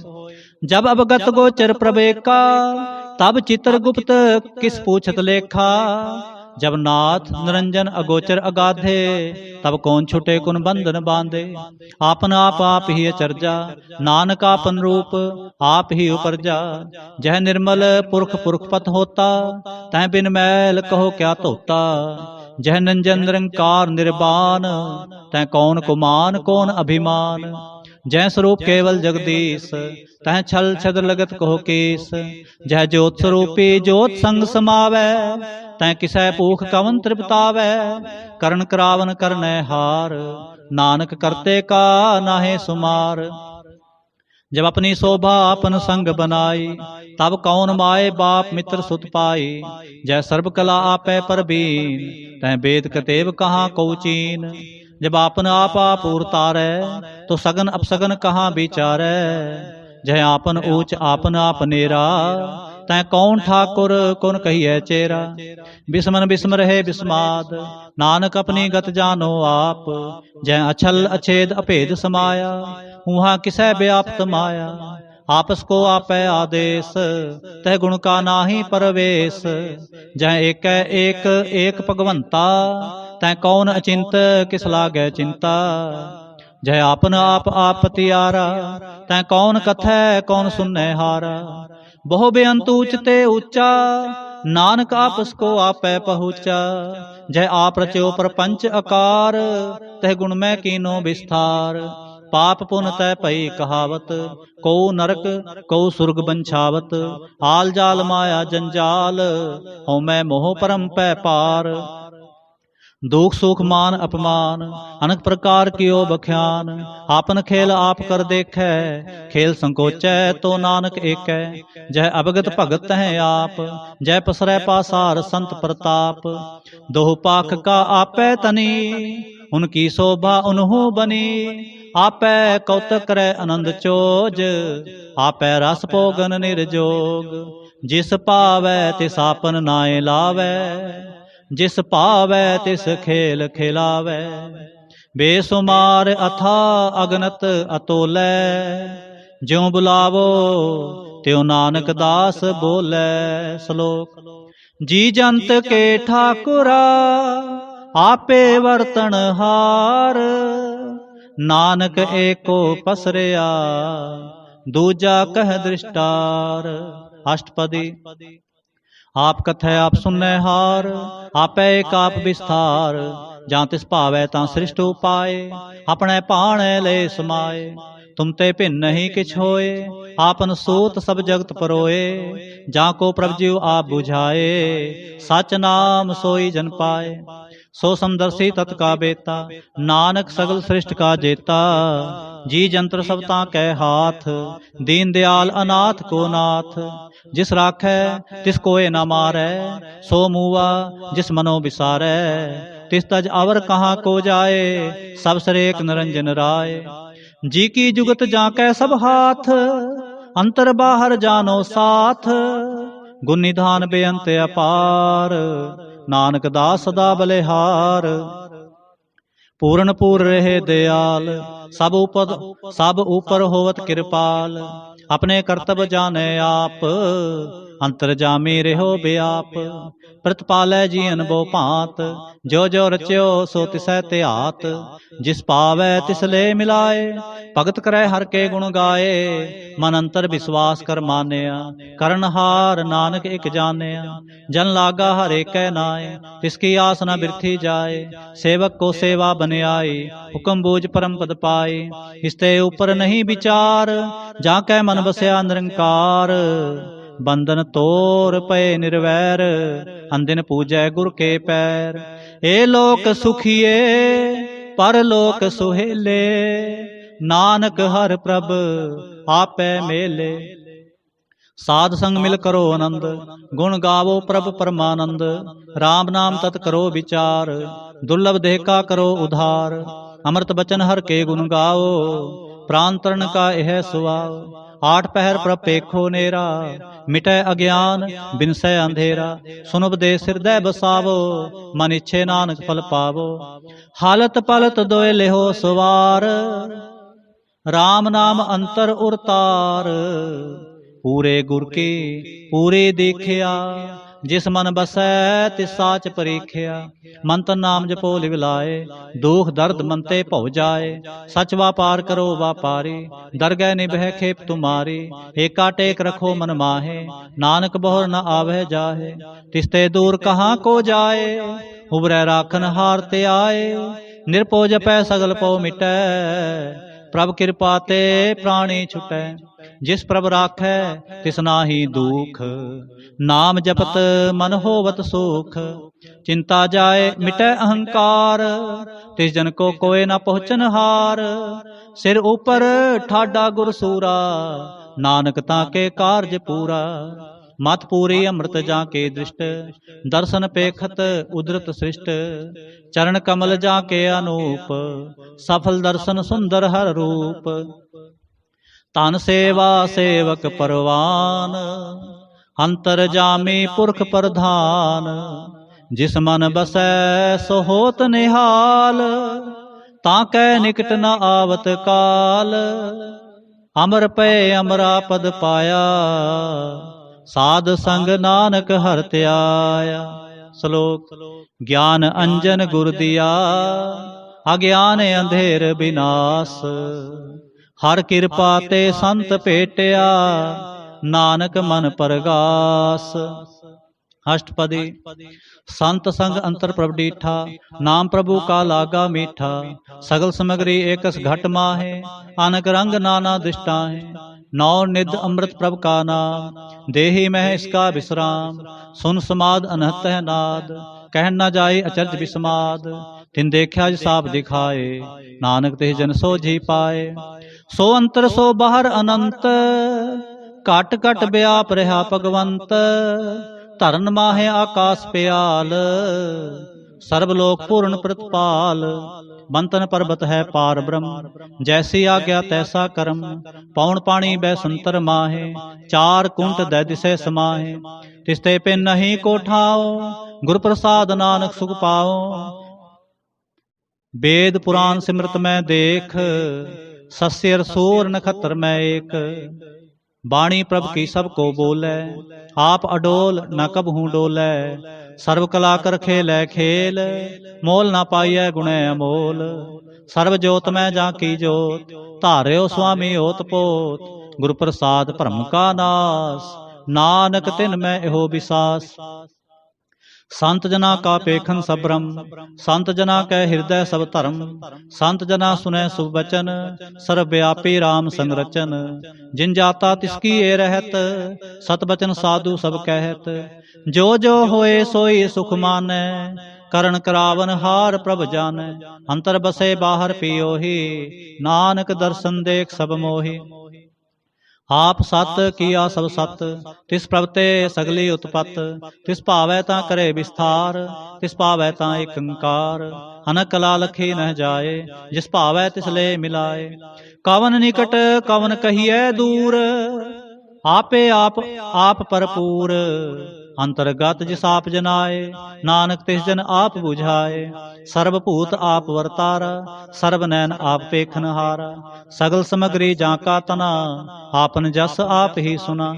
जब अवगत गोचर प्रभेका, तब चित्रगुप्त किस पूछत लेखा। जब नाथ निरंजन अगोचर अगाधे, तब कौन छुटे कुन बंधन बांधे। आपन आप ही अचरजा, नानक आपन रूप आप ही उपरजा। जह निर्मल पुरख पुरख पत होता, तह बिन मैल कहो क्या धोता। जह निरंजन निरंकार निर्वाण, तह कौन कुमान कौन अभिमान। जय स्वरूप केवल जगदीश, तह छल छद लगत कहो केस। जह ज्योत स्वरूपी ज्योत संग समावै, तै किसै भूख कवन तृप्तावै। करण करावन करनै हार, नानक करते का नाहे सुमार। जब अपनी शोभा अपन संग बनाई, तब कौन माए बाप मित्र सुत पाई। जय सर्व कला आपै परबीन, तै वेद कतेब कहाँ को चीन। जब आपन आप उरतारै, तो सगन अपसगन कहाँ विचारै। जय आपन ऊंच आपन आप नेरा, तै कौन ठाकुर कौन कहिए चेरा। बिस्मन बिस्म रहे बिस्माद, नानक अपनी गत जानो आप। जय अछल अछेद अभेद समाया, उहाँ किसै व्याप्त माया। आपस को आपै आदेश, तह गुण का नाही परवेश। जय एक एक भगवंता, तै कौन अचिंत किस लागै चिंता। जय आपन आप पतियारा, तै कौन कथै कौन सुनै हारा। बहु बेअंत ऊंचते ऊंचा, नानक आपस को आपै पहुँचा। जय आप रच्यो प्रपंच आकार, तह गुण मैं कीनो विस्तार। पाप पुन तै पई कहावत, को नरक को सुरग बंछावत। आल जाल माया जंजाल, हों मैं मोह परम पै पार। दुख सुख मान अपमान अनेक प्रकार कियो बख्यान। आपन खेल आप कर देखै खेल संकोचै तो नानक एकै। जह अवगत भगत हैं आप जय पसरै पासार संत प्रताप। दोह पाख का आपै तनी उनकी शोभा उन्हू बनी। आपै कौतक करे आनंद चोज आपै रस पोगन निर्जोग। जिस पावै तिस आपन नाय लावै जिस पावै तिस खेल खिलावै। बेसुमार अथा अगनत अतोलै ज्यों बुलावो त्यों नानक दास बोलै। श्लोक। जी जंत के ठाकुरा आपे वर्तन हार। नानक एको पसरिया दूजा कह दृष्टार। अष्टपदी। आप कथै आप सुनै हार आपै एक आप विस्तार। जां तिस भावै तां सृष्ट उपाय अपने भाणे ले समाए। तुम ते भिन्न नहीं किछ होए आपन सूत सब जगत परोए। जाको प्रभ जीव आप बुझाए सच नाम सोई जन पाए। सो समदर्शी तत्का बेता नानक सगल सृष्ट का जेता। जी जंत्र सब ताकै हाथ दीन दयाल अनाथ को नाथ। जिस राखै तिस कोय न मारै सो मूवा जिस मनो विसारै। तिस तज अवर कहाँ को जाए सब सरेक निरंजन राय। जी की जुगत जाकै सब हाथ अंतर बाहर जानो साथ। गुण निधान बेअंत अपार नानक दास सदा बलिहार। पूर्ण पूर रहे दयाल सब ऊपर होवत कृपाल। अपने कर्तव्य जाने आप अंतरजामी रहो व्याप। प्रतिपालै जीअन बो भांत जो जो रच्यो सो तिसै त्यात। जिस पावै तिस ले मिलाए भगत करे हर के गुण गाए। मन अंतर विश्वास कर मानिया करनहार नानक एक जानिया। जन लागा हर एकै नाय तिसकी आस न बिरथी जाए। सेवक को सेवा बन आई हुक्म बूझ परम पद पाई। इसते ऊपर नहीं विचार जाकै मन बसया निरंकार। बंधन तोर पए निर्वैर अंदिन पूजै गुर के पैर। ए लोक सुखिए परलोक सुहेले नानक हर प्रभ आपै मेले। साध संग मिल करो आनंद गुण गावो प्रभ परमानंद। राम नाम तत् करो विचार दुर्लभ देह का करो उधार। अमृत बचन हर के गुण गाओ प्राण तरण का यह सुभाव। आठ पहर प्रभ पेखो नेरा मिटै अज्ञान बिनसै अंधेरा। सुन उपदेश हृदय बसावो मन इच्छे नानक फल पावो। हालत पलत दोय लेहो सवार राम नाम अंतर उरतार। पूरे गुर की पूरे देखिया जिस मन बसै तिस साच परीखिया। मंत्र नाम जपो लिव लाए दुख दर्द मन ते भौ जाए। सच व्यापार करो व्यापारी दरगह निभै खेप तुम्हारी। एका टेक रखो मन माहे नानक बहुर न आवह जाहे। तिसते दूर कहाँ को जाए उबरै राखन हार ते आए। निरपो जपै सगल पौ मिटै प्रभ कृपा ते प्राणी छुटै। जिस प्रभ राखै तिस नाहि दुख नाम जपत मन होवत सुख। चिंता जाए मिटै अहंकार तिस जन को कोय न पहुँचन हार। सिर ऊपर ठाडा गुर सूरा नानक ताके कारज पूरा। मत पूरी अमृत जाके दृष्ट दर्शन पेखत उदरत सृष्ट। चरण कमल जाके अनूप सफल दर्शन सुंदर हर रूप। तन सेवा सेवक परवान अंतर जामी पुरख प्रधान। जिस मन बसै सो होत निहाल ताकै निकट न आवत काल। अमर पे अमरा पद पाया साध संग नानक हर त्याया। श्लोक। ज्ञान अंजन गुर दिया अज्ञान अंधेर विनाश। हर कृपा ते संत भेटिया नानक मन परगास। अष्टपदी। संत संग अंतर प्रभ डीठा नाम प्रभु का लागा मीठा। सगल सामग्री एकस घट माहे अनक रंग नाना दृष्टाहे। नौ निध अमृत प्रभ का नाम देही मह इसका विश्राम। सुन समाद अनहत है नाद ਕਹਿਣ ਨਾ ਜਾਏ ਅਚਰਜ ਬਿਸਮਾਦ। ਤਿਨ ਦੇਖਿਆ ਜਿ ਸਾਪ ਦਿਖਾਏ, ਨਾਨਕ ਤਿਸ ਜਨ ਸੋਝੀ ਪਾਏ। ਸੋ ਅੰਤਰ ਸੋ ਬਾਹਰ ਅਨੰਤ, ਘਟ ਘਟ ਵਿਆਪ ਰਿਹਾ ਭਗਵੰਤ। ਧਰਨ ਮਾਹੇ ਆਕਾਸ ਪਿਆਲ, ਸਰਬ ਲੋਕ ਪੂਰਨ ਪ੍ਰਤਪਾਲ। ਬੰਤਨ ਪਰਬਤ ਹੈ ਪਾਰ ਬ੍ਰਹਮ, ਜੈਸੀ ਆਗਿਆ ਤੈਸਾ ਕਰਮ। ਪੌਣ ਪਾਣੀ ਬੈ ਸੰਤਰ ਮਾਹੇ, ਚਾਰ ਕੁੰਟ ਦੈ ਦਿਸੈ ਸਮਾਹੇ। ਤਿਸਤੇ ਪਿਨ ਨਹੀਂ ਕੋ ਠਾਓ, ਗੁਰ ਪ੍ਰਸਾਦ ਨਾਨਕ ਸੁਖ ਪਾਓ। वेद पुराण सिमरत मैं देख, सस्य रसूर नखत्र मैं एक। बाणी प्रभ की सब को बोलै, आप अडोल न कबहू डोलै। सर्व कला कर खेलै खेल, मोल न पाइयै गुणै अमोल। सर्व जोत मैं जाकी जोत, धार्यो स्वामी ओत पोत। गुर प्रसाद भरम का नास, नानक तिन मैं एहो विसास। संत जना का पेखन सब ब्रह्म, संत जना कै हृदय सब धर्म। संत जना सुनै शुभ बचन, सर्वव्यापी राम संग रचन। जिन जाता तिसकी ए रहत, सत बचन साधु सब कहत। जो जो होए सोई सुख मानै, करण करावन हार प्रभ जानै। अंतर बसे बाहर पियोही, नानक दर्शन देख सब मोही। आप सत किया सब सत, तिस प्रभ ते सगली उत्पत। तिस भावै तां करे विस्तार, तिस भावै तां एक अंकार। अनक कला लखी न जाए, जिस भावै तिस ले मिलाए। कवन निकट कवन कहिए दूर, आपे आप आप भरपूर। अंतरगत जिस आप जनाए, नानक तिस जन आप बुझाए। सर्वभूत आप वर्तारा, सर्व नैन आप पेखनहारा। सगल समग्री जाका तना, आपन जस आप ही सुना।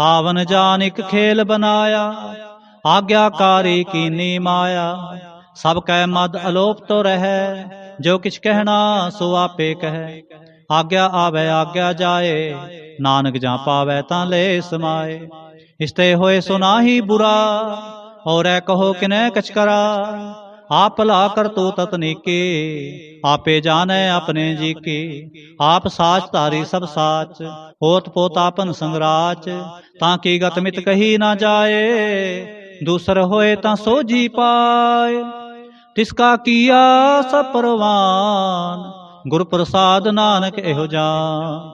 आवन जानिक खेल बनाया, आज्ञाकारी कीनी माया। सब कै मद अलोप तो रहे, जो किछ कहना सो आपे कहे। आज्ञा आवे आज्ञा जाए, नानक जां पावै तां ले समाए। इसते होए सो नाही बुरा, और कहो किनै कछ करा। आप भला कर तो ततनीके, आपे जानै अपने जी के। आप साच धारी सब साच, होत पोत आपन संगराच। ताकि गत मित कही ना जाए, दूसर होए तां सोझी पाए। तिसका किया सब परवान, गुर प्रसाद नानक एहो जान।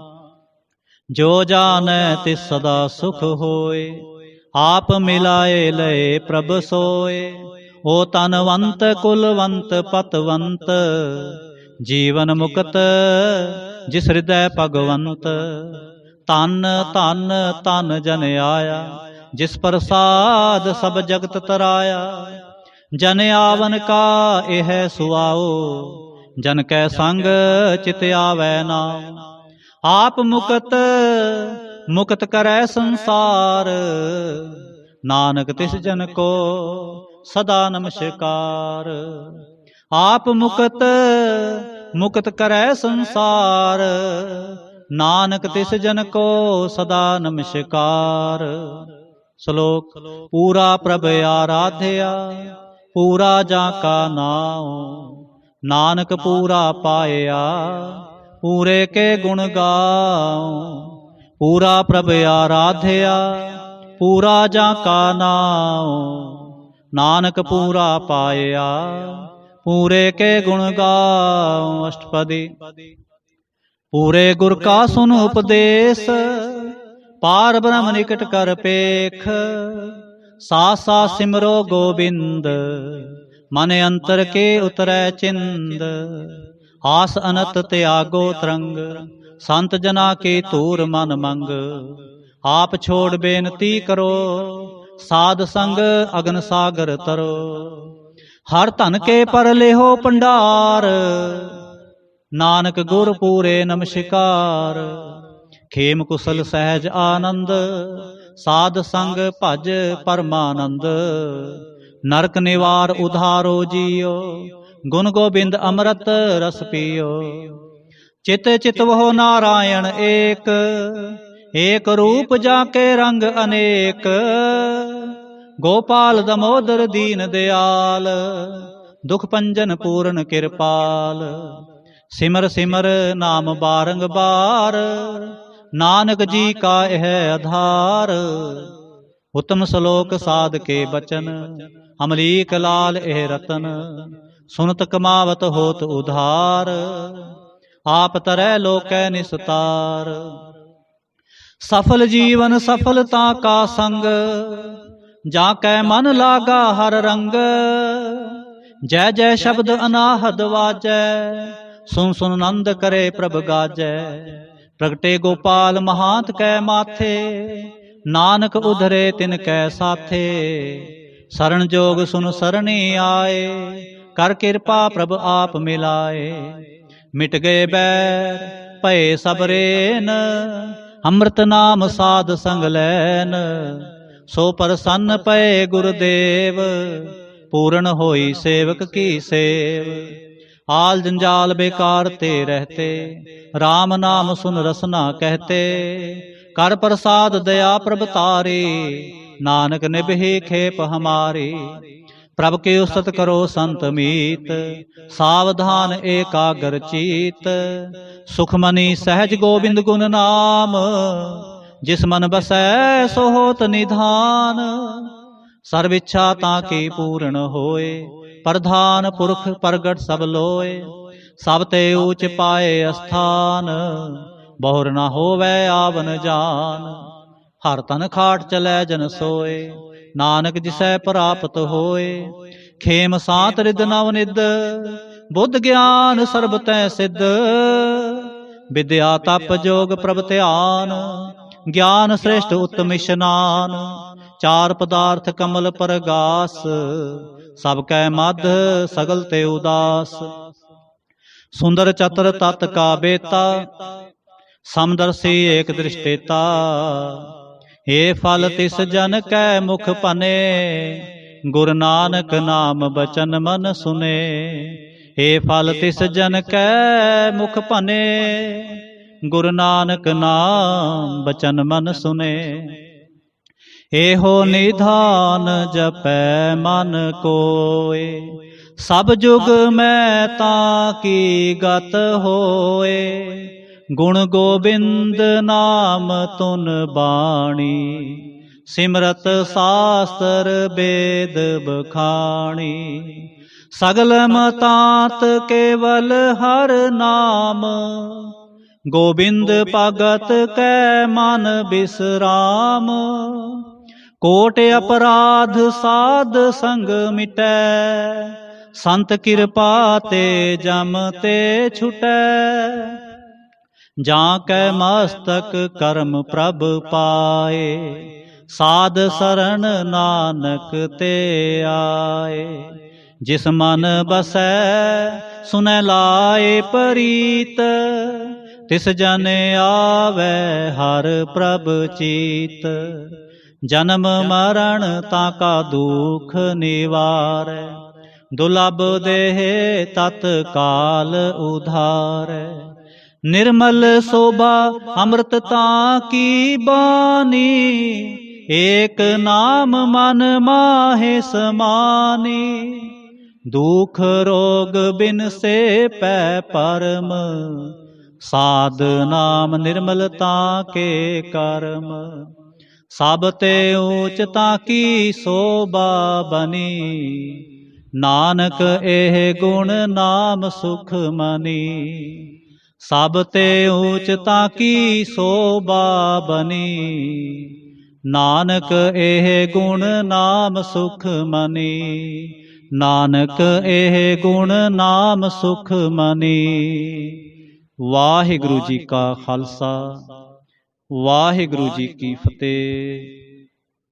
जो जानै तिस सदा सुख होए, आप मिलाए लए प्रभ सोए। ओ तनवंत कुलवंत पतवंत, जीवन मुक्त जिस हृदय भगवंत। तन तन तन जन आया, जिस प्रसाद सब जगत तराया। जन आवन का एह सुआओ, जन कै संग चित आवै नाम। आप मुकत मुक्त करै संसार, नानक तिस जन को सदा नमस्कार। आप मुकत मुक्त करै संसार, नानक तिस जन को सदा नमस्कार। श्लोक पूरा प्रभ आराध्या, पूरा जाका नाम। नानक पूरा पाया, पूरे के गुण गाओ। पूरा प्रभ आराध्या, पूरा जाका नाम। नानक पूरा पाया, पूरे के गुण गाओ। अष्टपदी पूरे गुर का सुन उपदेश, पार ब्रह्म निकट कर पेख। सा सा सिमरो गोबिंद, मन अंतर के उतरै चिंद। आस अनत त्यागो तरंग, संत जना के तूर मन मंग। आप छोड़ बेनती करो, साध संग अगन सागर तरो। हर धन के पर लेहो भंडार, नानक गुर पूरे नमस्कार। खेम कुशल सहज आनंद, साध संग भज परमानंद। नरक निवार उधारो जियो, गुण गोबिंद अमृत रस पियो। चित चित वहो नारायण एक, एक रूप जाके रंग अनेक। गोपाल दमोदर दीन दयाल, दुख पंजन पूर्ण कृपाल। सिमर सिमर नाम बारंबार, नानक जी का यह आधार। उत्तम श्लोक साध के बचन, ਅਮਲੀਕ ਲਾਲ ਇਹ ਰਤਨ, ਸੁਨਤ ਕਮਾਵਤ ਹੋਤ ਉਧਾਰ। ਆਪ ਤਰੈ ਲੋਕੈ ਨਿਸਤਾਰ, ਸਫਲ ਜੀਵਨ ਸਫਲਤਾ ਕਾ ਸੰਗ। ਜਾ ਕੈ ਮਨ ਲਾਗਾ ਹਰ ਰੰਗ, ਜੈ ਜੈ ਸ਼ਬਦ ਅਨਾਹਦ ਵਾਜੈ। ਸੁਨ ਸੁਨ ਨੰਦ ਕਰੇ ਪ੍ਰਭ ਗਾਜੈ। ਪ੍ਰਗਟੇ ਗੋਪਾਲ ਮਹਾਂਤ ਕੈ ਮਾਥੇ, ਨਾਨਕ ਉਧਰੇ ਤਿਨ ਕੈ ਸਾਥੇ। ਸਰਣ ਜੋਗ ਸੁਨ ਸਰਣੀ ਆਏ, ਕਰ ਕਿਰਪਾ ਪ੍ਰਭ ਆਪ ਮਿਲਾਏ। ਮਿਟ ਗਏ ਬੈਰ ਭਏ ਸਭ ਰੇਨ, ਅੰਮ੍ਰਿਤ ਨਾਮ ਸਾਧ ਸੰਗ ਲੈਨ। ਸੋ ਪ੍ਰਸੰਨ ਪਏ ਗੁਰਦੇਵ, ਪੂਰਨ ਹੋਈ ਸੇਵਕ ਕੀ ਸੇਵ। आल जंजाल बेकार ते रहते, राम नाम सुन रसना कहते। कर प्रसाद दया प्रभ तारी, नानक निभि खेप हमारी। प्रभ के उस्तत करो संत मीत, सावधान एकाग्र चीत। सुखमनी सहज गोविंद गुण नाम, जिस मन बसै सो होत निधान। सर्व इच्छा ताकी पूर्ण होए, प्रधान पुरख प्रगट सब लोए। सब ते ऊच पाए अस्थान, बहुर न होवै आवन जान। हर तन खाट चलै जन सोए, नानक जिसै प्राप्त होए। खेम सात रिद नव निद, बुद्ध ज्ञान सर्ब तै सिद्ध। विद्या तप जोग प्रभ ध्यान, ज्ञान श्रेष्ठ उत्तम इशनान। चार पदार्थ कमल परगास, सब कै मध सगल ते उदास। सुंदर चतर तत् का बेता, समदर्शी एक दृष्टेता। हे फल तिस जन कै मुख पने, गुरु नानक नाम बचन मन सुने। हे फल तिस जन कै मुख पने, गुरु नानक नाम बचन मन सुने। एहो निधान जपै मन कोय, सब जुग मैं ताकी गत होए। गुण गोबिंद नाम तुन बाणी, सिमरत शास्त्र वेद बखाणी। सगल मतांत केवल हर नाम, गोबिंद भगत कै मन बिसराम। कोट अपराध साध संग मिटै, संत कृपा ते जम ते छुटै। जाकै मस्तक कर्म प्रभ पाए, साध शरण नानक ते आए। जिस मन बसै सुनै लाए परीत, तिस जन आवे हर प्रभ चीत। जन्म मरण ताका दुख निवारै, दुर्लभ देह तत्काल उधारै। निर्मल शोभा अमृतता की बानी, एक नाम मन माहे समानी। दुख रोग बिन से पै परम, साध नाम निर्मलता के कर्म। सब ते ऊच ताकी शोभा बनी, नानक एह गुण नाम सुख मनी। सब ते ऊच ताकी शोभा बनी, नानक एह गुण नाम सुख मनी। नानक एह गुण नाम सुख मनी। वाहिगुरु जी का खालसा, वाहिगुरु जी की फतेह।